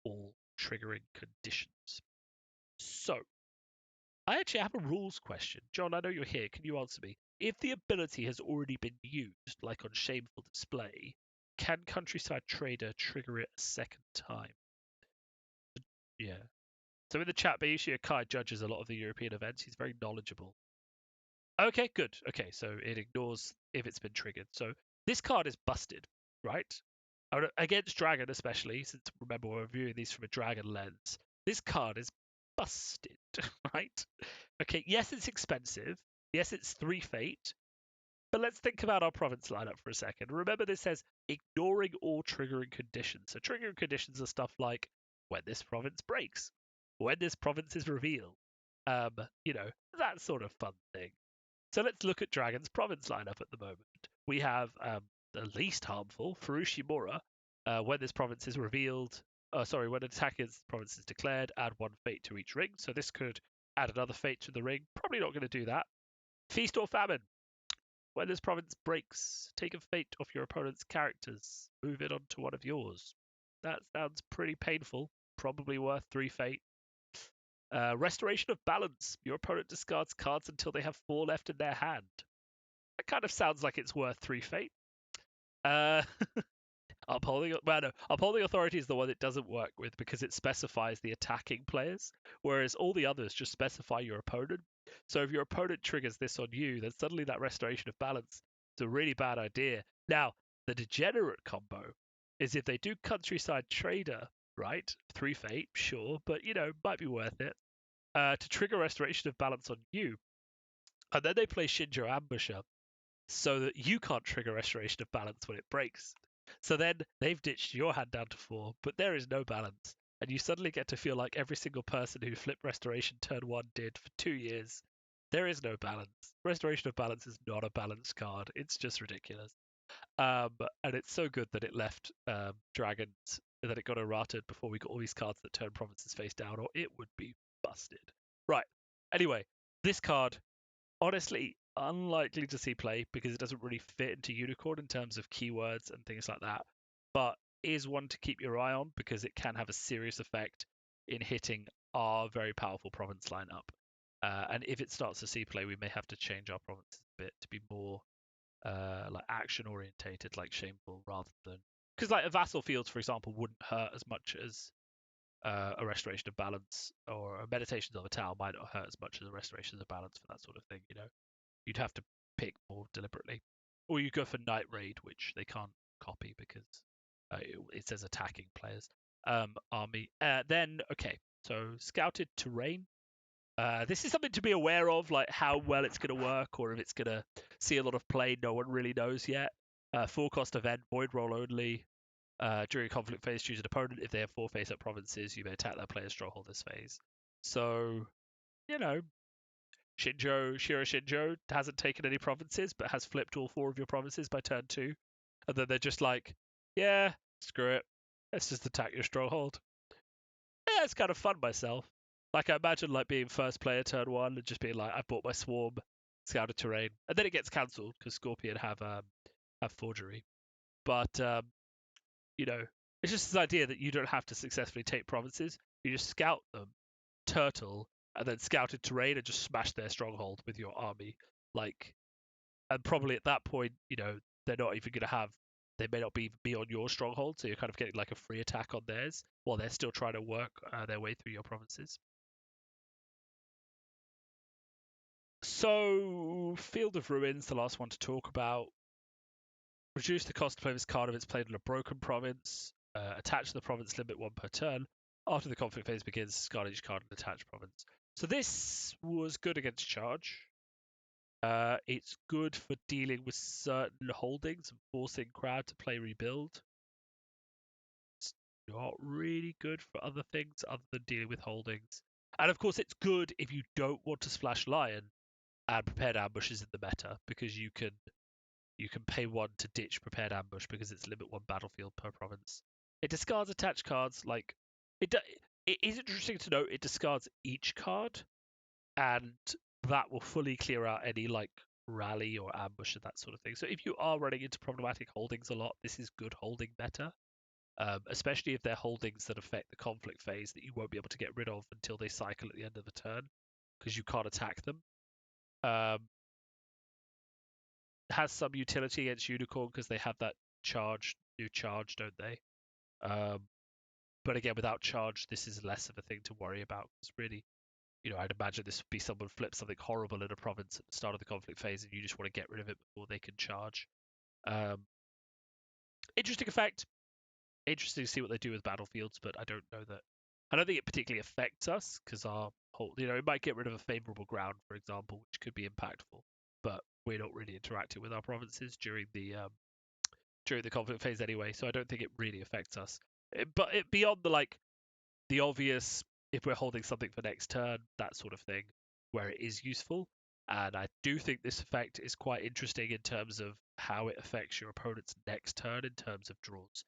all triggering conditions. So, I actually have a rules question. John, I know you're here. Can you answer me? If the ability has already been used, like on Shameful Display, can Countryside Trader trigger it a second time? Yeah. So in the chat, Bayushi Akai judges a lot of the European events. He's very knowledgeable. Okay, good. Okay, so it ignores if it's been triggered. So this card is busted, right? Against Dragon, especially, since remember we're reviewing these from a Dragon lens. This card is busted, right? Okay, yes, it's expensive. Yes, it's 3 fate. But let's think about our province lineup for a second. Remember, this says ignoring all triggering conditions. So triggering conditions are stuff like when this province breaks, when this province is revealed, that sort of fun thing. So let's look at Dragon's province lineup at the moment. We have the least harmful, Furushimura. When this province is revealed, when an attack against the province is declared, add 1 fate to each ring. So this could add another fate to the ring. Probably not going to do that. Feast or Famine. When this province breaks, take a fate off your opponent's characters. Move it onto one of yours. That sounds pretty painful. Probably worth 3 fate. Restoration of Balance. Your opponent discards cards until they have 4 left in their hand. That kind of sounds like it's worth 3 fate. Upholding Authority is the one it doesn't work with because it specifies the attacking players, whereas all the others just specify your opponent. So if your opponent triggers this on you, then suddenly that Restoration of Balance is a really bad idea. Now, the degenerate combo is if they do Countryside Trader, right? 3 fate, sure, but might be worth it. To trigger Restoration of Balance on you. And then they play Shinjo Ambusher so that you can't trigger Restoration of Balance when it breaks. So then they've ditched your hand down to 4, but there is no balance. And you suddenly get to feel like every single person who flipped Restoration turn 1 did for 2 years. There is no balance. Restoration of Balance is not a balanced card. It's just ridiculous. And it's so good that it left Dragons, that it got errated before we got all these cards that turn provinces face down, or it would be busted. Right. Anyway, this card, honestly, unlikely to see play because it doesn't really fit into Unicorn in terms of keywords and things like that, but is one to keep your eye on because it can have a serious effect in hitting our very powerful province lineup. And if it starts to see play, we may have to change our provinces a bit to be more like action orientated, like Shameful, rather than because like a Vassal Fields, for example, wouldn't hurt as much as a Restoration of Balance, or a Meditations of a Tau might not hurt as much as a Restoration of Balance for that sort of thing. You'd have to pick more deliberately, or you go for Night Raid, which they can't copy because it says attacking players. Army. Then okay, so Scouted Terrain. This is something to be aware of, like how well it's going to work, or if it's going to see a lot of play. No one really knows yet. Full cost event, void roll only. During a conflict phase, choose an opponent. If they have 4 face-up provinces, you may attack that player's stronghold this phase. So, Shiro Shinjo hasn't taken any provinces, but has flipped all 4 of your provinces by turn 2. And then they're just like, yeah, screw it. Let's just attack your stronghold. Yeah, it's kind of fun myself. Like I imagine like being first player turn one and just being like, I bought my swarm, scouted terrain, and then it gets cancelled because Scorpion have forgery. But you know, it's just this idea that you don't have to successfully take provinces. You just scout them, turtle, and then scouted terrain and just smash their stronghold with your army. Like, and probably at that point, they're not even going to have. They may not be on your stronghold, so you're kind of getting like a free attack on theirs while they're still trying to work their way through your provinces. So, Field of Ruins, the last one to talk about. Reduce the cost to play this card if it's played on a broken province. Attach the province limit one per turn. After the conflict phase begins, discard each card and attach province. So this was good against charge. It's good for dealing with certain holdings and forcing crowd to play rebuild. It's not really good for other things other than dealing with holdings. And of course, it's good if you don't want to splash Lion and prepared ambushes in the meta because you can pay one to ditch prepared ambush because it's limit one battlefield per province. It discards attached cards. Like it is interesting to note it discards each card, and that will fully clear out any like rally or ambush and that sort of thing. So if you are running into problematic holdings a lot, this is good holding meta. Especially if they're holdings that affect the conflict phase that you won't be able to get rid of until they cycle at the end of the turn because you can't attack them. Has some utility against Unicorn because they have that new charge, don't they? But again, without charge, this is less of a thing to worry about. It's really, I'd imagine this would be someone flips something horrible in a province at the start of the conflict phase, and you just want to get rid of it before they can charge. Interesting effect. Interesting to see what they do with battlefields, but I don't know that. I don't think it particularly affects us because our whole, it might get rid of a favorable ground, for example, which could be impactful. But we're not really interacting with our provinces during the conflict phase anyway, so I don't think it really affects us. But beyond the obvious, if we're holding something for next turn, that sort of thing, where it is useful. And I do think this effect is quite interesting in terms of how it affects your opponent's next turn in terms of draws.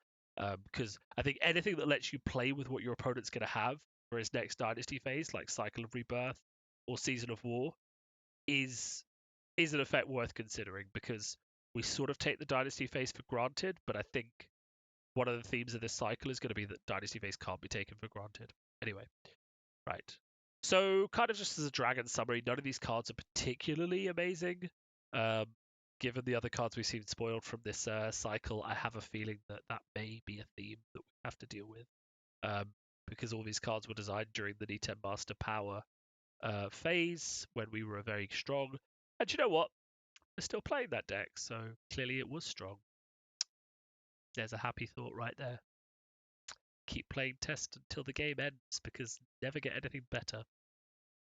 Because I think anything that lets you play with what your opponent's going to have for his next dynasty phase, like Cycle of Rebirth or Season of War, is an effect worth considering because we sort of take the dynasty phase for granted, but I think one of the themes of this cycle is going to be that dynasty phase can't be taken for granted. Anyway, right. So, kind of just as a dragon summary, none of these cards are particularly amazing. Given the other cards we've seen spoiled from this cycle, I have a feeling that that may be a theme that we have to deal with. Because all these cards were designed during the Niten Master Power phase when we were very strong. And you know what? We're still playing that deck, so clearly it was strong. There's a happy thought right there. Keep playing test until the game ends because never get anything better.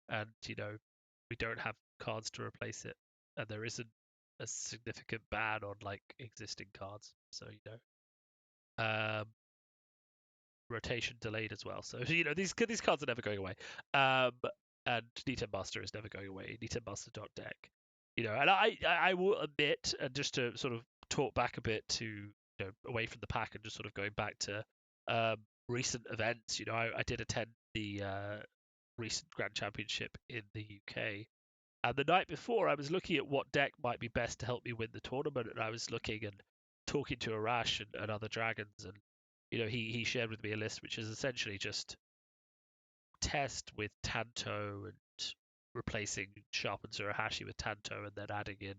And we don't have cards to replace it, and there isn't a significant ban on like existing cards. So rotation delayed as well. So these cards are never going away. And Niten Master is never going away. Niten Master deck. And I will admit, and just to sort of talk back a bit to away from the pack and just sort of going back to recent events. I did attend the recent Grand Championship in the UK, and the night before I was looking at what deck might be best to help me win the tournament, and I was looking and talking to Arash and other dragons, and he shared with me a list which is essentially just test with Tanto and replacing Sharpened Zurahashi with Tanto and then adding in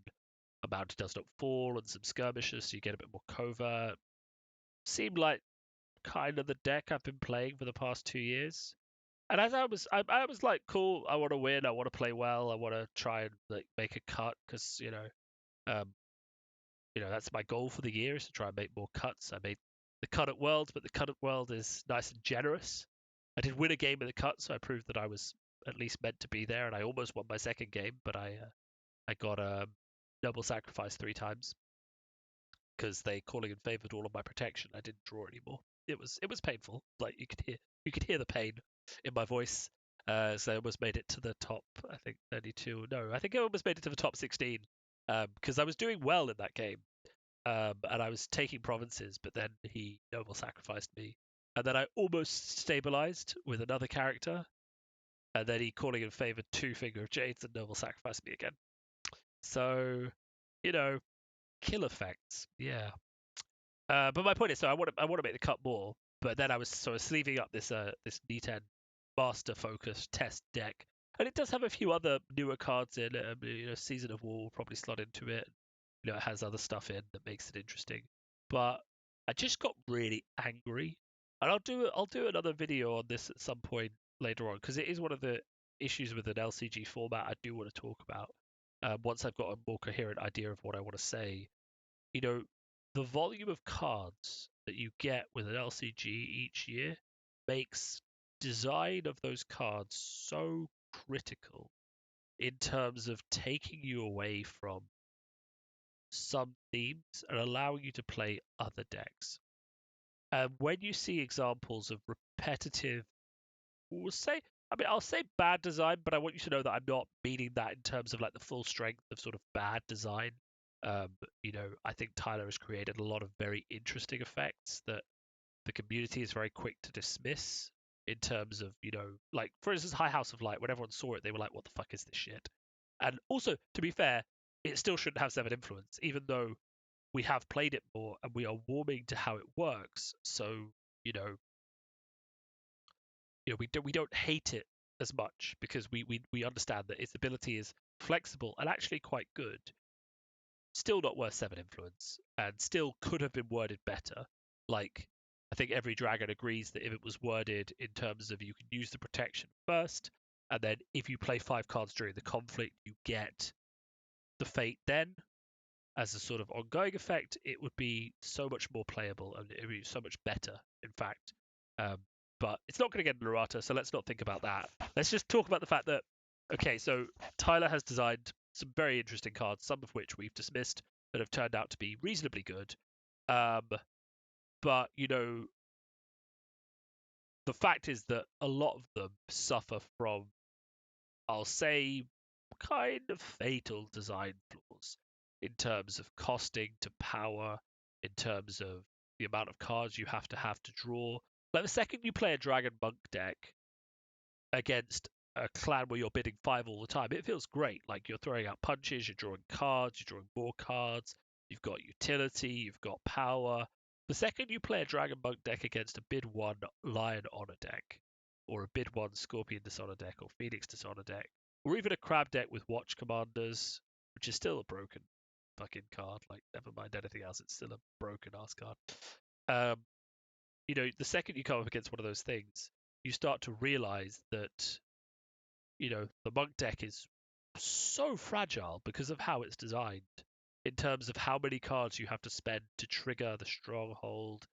a Mountain Does Not Fall and some skirmishes so you get a bit more covert. Seemed like kind of the deck I've been playing for the past 2 years. And as I was like, cool. I want to win. I want to play well. I want to try and like make a cut because that's my goal for the year is to try and make more cuts. I made the cut at Worlds, but the cut at World is nice and generous. I did win a game in the cut, so I proved that I was at least meant to be there, and I almost won my second game, but I got a double sacrifice 3 times because they calling in favored all of my protection. I didn't draw anymore. It was painful. Like you could hear the pain in my voice. So I almost made it to the top. I think 32. No, I think I almost made it to the top 16 because I was doing well in that game. and I was taking provinces, but then he noble sacrificed me, and then I almost stabilized with another character, and then he calling in favor two Finger of Jades and noble sacrificed me again. So, you know, kill effects, yeah. But my point is, so I want to make the cut more, but then I was sort of sleeving up this D10 master focused test deck, and it does have a few other newer cards in it. Season of War will probably slot into it. It has other stuff in that makes it interesting. But I just got really angry, and I'll do another video on this at some point later on because it is one of the issues with an LCG format I do want to talk about. Once I've got a more coherent idea of what I want to say, you know, the volume of cards that you get with an LCG each year makes design of those cards so critical in terms of taking you away from some themes and allowing you to play other decks. And when you see examples of repetitive, I'll say bad design, but I want you to know that I'm not meaning that in terms of like the full strength of sort of bad design. I think Tyler has created a lot of very interesting effects that the community is very quick to dismiss in terms of, like for instance, High House of Light. When everyone saw it, they were like, "What the fuck is this shit?" And also, to be fair, it still shouldn't have 7 influence, even though we have played it more and we are warming to how it works. So, you know, we don't hate it as much because we understand that its ability is flexible and actually quite good. Still not worth 7 influence, and still could have been worded better. Like, I think every dragon agrees that if it was worded in terms of you can use the protection first, and then if you play 5 cards during the conflict, you get the fate then as a sort of ongoing effect, it would be so much more playable and it would be so much better, in fact. Um, but it's not going to get an errata, so let's not think about that. Let's just talk about the fact that, okay, so Tyler has designed some very interesting cards, some of which we've dismissed that have turned out to be reasonably good. But, the fact is that a lot of them suffer from, I'll say, kind of fatal design flaws in terms of costing to power, in terms of the amount of cards you have to draw. Like the second you play a Dragon Monk deck against a clan where you're bidding 5 all the time, it feels great. Like you're throwing out punches, you're drawing cards, you're drawing more cards, you've got utility, you've got power. The second you play a Dragon Monk deck against a bid 1 Lion Honor deck, or a bid 1 Scorpion Dishonor deck, or Phoenix Dishonor deck, or even a Crab deck with Watch Commanders, which is still a broken fucking card. Like, never mind anything else, it's still a broken ass card. The second you come up against one of those things, you start to realize that, the monk deck is so fragile because of how it's designed in terms of how many cards you have to spend to trigger the stronghold,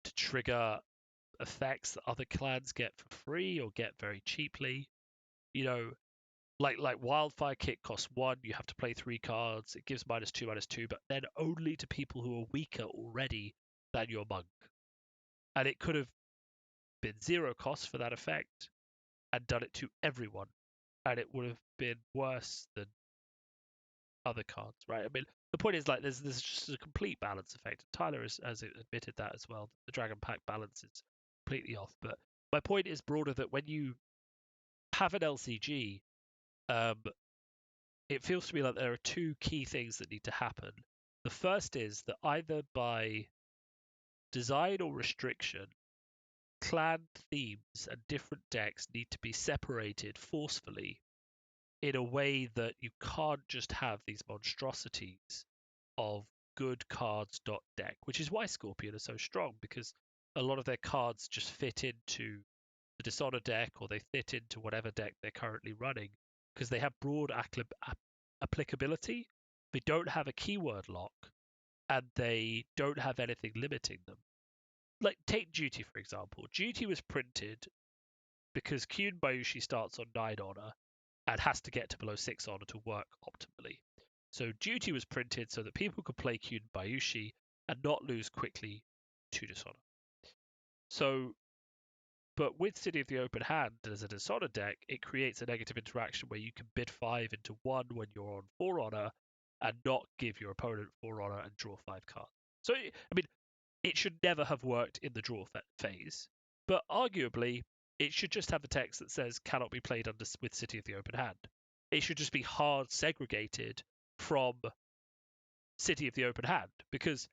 to trigger effects that other clans get for free or get very cheaply. You know, like Wildfire Kick costs 1, you have to play 3 cards. It gives -2/-2, but then only to people who are weaker already than your monk. And it could have been 0 cost for that effect and done it to everyone, and it would have been worse than other cards, right? I mean, the point is, like, there's just a complete balance effect. Tyler has admitted that as well. The Dragon Pack balance is completely off. But my point is broader, that when you have an LCG, it feels to me like there are 2 key things that need to happen. The first is that either by design or restriction, clan themes and different decks need to be separated forcefully in a way that you can't just have these monstrosities of good cards dot deck, which is why Scorpion are so strong, because a lot of their cards just fit into the Dishonor deck, or they fit into whatever deck they're currently running, because they have broad applicability. They don't have a keyword lock, and they don't have anything limiting them. Like, take Duty, for example. Duty was printed because Kyun Bayushi starts on 9 honor and has to get to below 6 honor to work optimally. So Duty was printed so that people could play Kyun Bayushi and not lose quickly to Dishonor. So, but with City of the Open Hand as a Dishonor deck, it creates a negative interaction where you can bid 5 into 1 when you're on 4 honor, and not give your opponent 4 honor and draw 5 cards. So, I mean, it should never have worked in the draw phase, but arguably, it should just have the text that says cannot be played under with City of the Open Hand. It should just be hard segregated from City of the Open Hand, because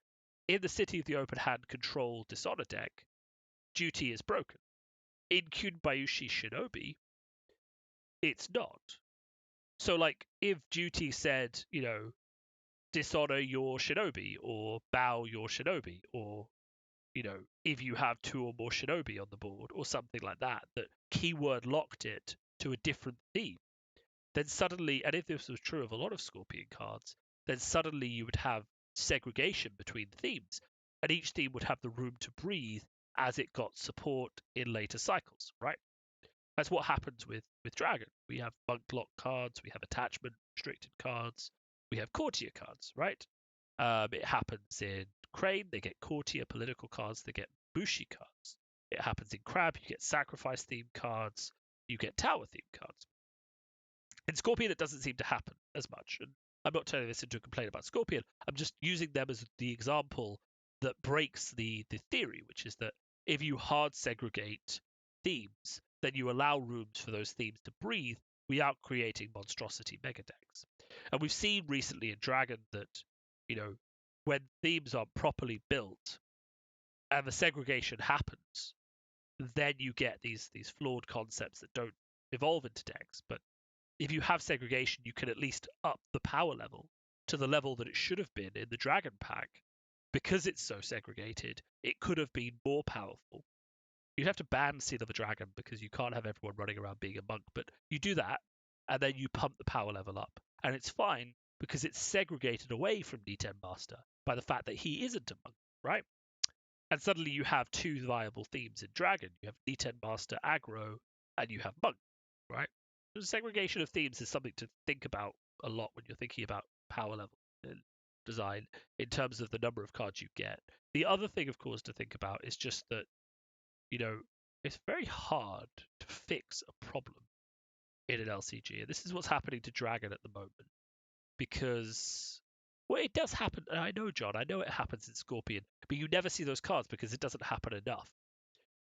in the City of the Open Hand control Dishonor deck, duty is broken. In Kyunbayushi Shinobi, it's not. So, like, if duty said, dishonor your shinobi, or bow your shinobi, or, if you have 2 or more shinobi on the board, or something like that, that keyword locked it to a different theme, then suddenly, and if this was true of a lot of Scorpion cards, then suddenly you would have segregation between themes, and each theme would have the room to breathe as it got support in later cycles, right? That's what happens with Dragon. We have monk lock cards, we have attachment restricted cards, we have courtier cards, right? It happens in Crane, they get courtier political cards, they get Bushi cards. It happens in Crab, you get sacrifice themed cards, you get tower themed cards. In Scorpion, it doesn't seem to happen as much. And I'm not turning this into a complaint about Scorpion. I'm just using them as the example that breaks the theory, which is that if you hard segregate themes, then you allow rooms for those themes to breathe without creating monstrosity mega decks. And we've seen recently in Dragon that, when themes are properly built and the segregation happens, then you get these flawed concepts that don't evolve into decks. But if you have segregation, you can at least up the power level to the level that it should have been in the Dragon pack. Because it's so segregated, it could have been more powerful. You'd have to ban Seal of a Dragon because you can't have everyone running around being a monk, but you do that, and then you pump the power level up. And it's fine because it's segregated away from D10 Master by the fact that he isn't a monk, right? And suddenly you have 2 viable themes in Dragon. You have D10 Master aggro, and you have monk, right? The segregation of themes is something to think about a lot when you're thinking about power level design in terms of the number of cards you get. The other thing, of course, to think about is just that, it's very hard to fix a problem in an LCG. And this is what's happening to Dragon at the moment. Because, well, it does happen. And I know, John, I know it happens in Scorpion, but you never see those cards because it doesn't happen enough,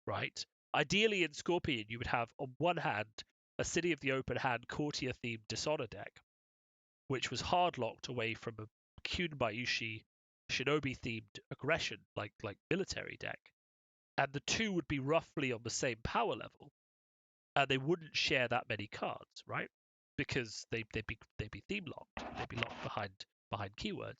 right? Ideally, in Scorpion, you would have, on one hand, a City of the Open Hand courtier themed Dishonor deck, which was hard locked away from a Kyunbayushi Shinobi themed aggression, like military deck. And the two would be roughly on the same power level, and they wouldn't share that many cards, right? Because they'd be theme locked, they'd be locked behind keywords.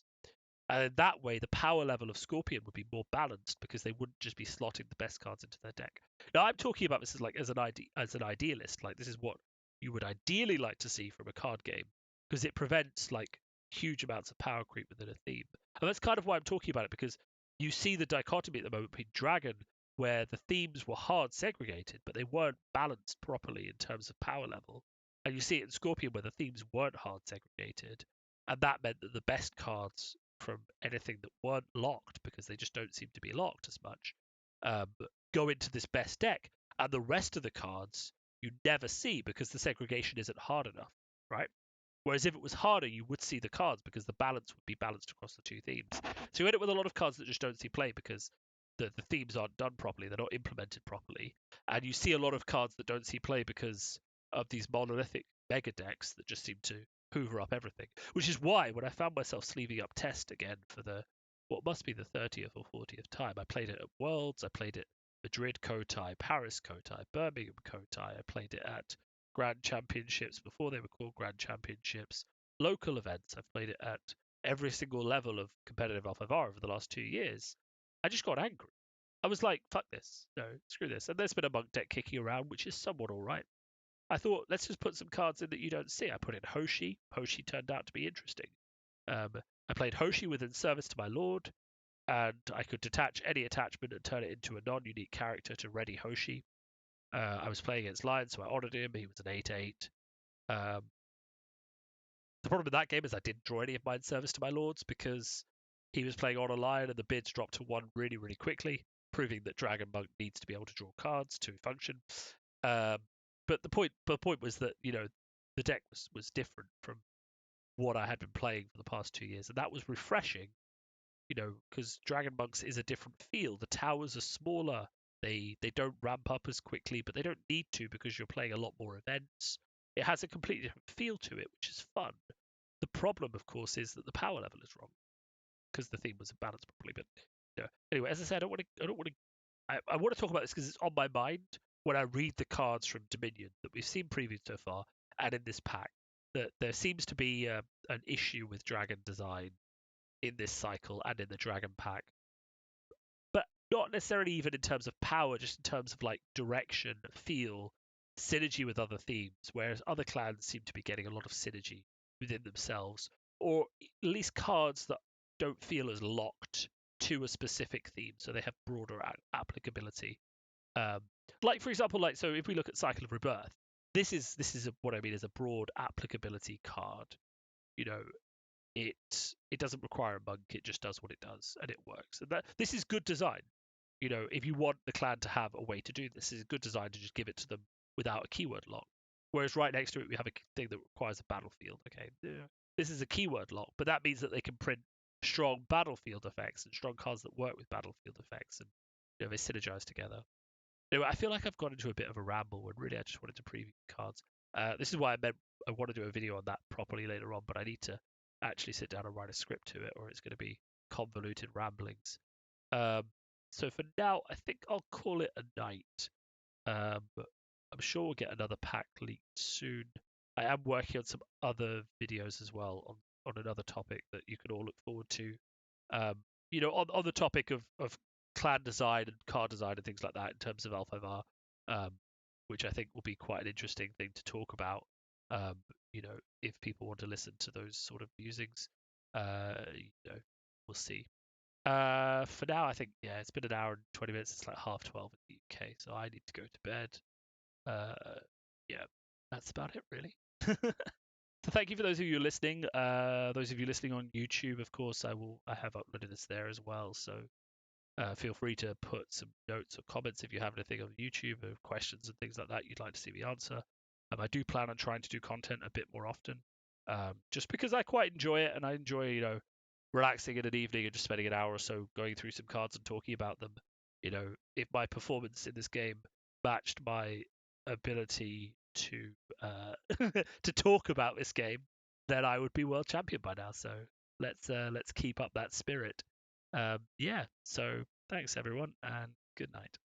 And in that way, the power level of Scorpion would be more balanced because they wouldn't just be slotting the best cards into their deck. Now, I'm talking about this as an idealist. Like, this is what you would ideally like to see from a card game because it prevents like huge amounts of power creep within a theme. And that's kind of why I'm talking about it, because you see the dichotomy at the moment between Dragon, where the themes were hard segregated, but they weren't balanced properly in terms of power level. And you see it in Scorpion, where the themes weren't hard segregated. And that meant that the best cards from anything that weren't locked, because they just don't seem to be locked as much, go into this best deck, and the rest of the cards you never see because the segregation isn't hard enough, right? Whereas if it was harder, you would see the cards because the balance would be balanced across the 2 themes. So you end up with a lot of cards that just don't see play because the themes aren't done properly, they're not implemented properly, and you see a lot of cards that don't see play because of these monolithic mega decks that just seem to hoover up everything. Which is why when I found myself sleeving up Test again for what must be the 30th or 40th time, I played it at Worlds, I played it Madrid Kotai, Paris Kotai, Birmingham Kotai, I played it at Grand Championships before they were called Grand Championships, local events. I've played it at every single level of competitive LFR over the last 2 years. I just got angry. I was like, fuck this. No, screw this. And there's been a monk deck kicking around, which is somewhat all right. I thought, let's just put some cards in that you don't see. I put in Hoshi. Hoshi turned out to be interesting. I played Hoshi within Service to My Lord, and I could detach any attachment and turn it into a non-unique character to ready Hoshi. I was playing against Lion, so I honored him. He was an 8/8. The problem with that game is I didn't draw any of mine Service to My Lords because he was playing on a Lion and the bids dropped to 1 really, really quickly, proving that Dragon Monk needs to be able to draw cards to function. But the point was that, the deck was different from what I had been playing for the past 2 years, and that was refreshing. Because Dragon Monks is a different feel. The towers are smaller. They don't ramp up as quickly, but they don't need to because you're playing a lot more events. It has a completely different feel to it, which is fun. The problem, of course, is that the power level is wrong because the theme wasn't balanced properly. But anyway, as I said, I don't want to. I want to talk about this because it's on my mind when I read the cards from Dominion that we've seen previewed so far, and in this pack, that there seems to be an issue with dragon design in this cycle and in the dragon pack, but not necessarily even in terms of power, just in terms of like direction, feel, synergy with other themes, whereas other clans seem to be getting a lot of synergy within themselves, or at least cards that don't feel as locked to a specific theme, so they have broader applicability. Um, like for example, like so if we look at Cycle of Rebirth, this is what I mean as a broad applicability card. You know, it doesn't require a monk; it just does what it does, and it works. And this is good design. If you want the clan to have a way to do this, is good design to just give it to them without a keyword lock. Whereas right next to it, we have a thing that requires a battlefield. Okay, yeah. This is a keyword lock, but that means that they can print strong battlefield effects and strong cards that work with battlefield effects, and they synergize together. Anyway, I feel like I've gone into a bit of a ramble when really I just wanted to preview cards. This is why I want to do a video on that properly later on, but I need to actually sit down and write a script to it, or it's going to be convoluted ramblings. Um, so for now, I think I'll call it a night. I'm sure we'll get another pack leaked soon. I am working on some other videos as well on another topic that you can all look forward to. Um, on the topic of clan design and card design and things like that in terms of L5R, which I think will be quite an interesting thing to talk about. Um, if people want to listen to those sort of musings, we'll see. For now, I think it's been an hour and 20 minutes. It's like 12:30 in the UK, so I need to go to bed. Yeah, that's about it really. So thank you for those of you listening. Those of you listening on YouTube, of course, I have uploaded this there as well. So feel free to put some notes or comments if you have anything on YouTube or questions and things like that you'd like to see me answer. I do plan on trying to do content a bit more often, just because I quite enjoy it and I enjoy relaxing in an evening and just spending an hour or so going through some cards and talking about them. If my performance in this game matched my ability to to talk about this game, then I would be world champion by now. So let's keep up that spirit. Yeah. So thanks everyone, and good night.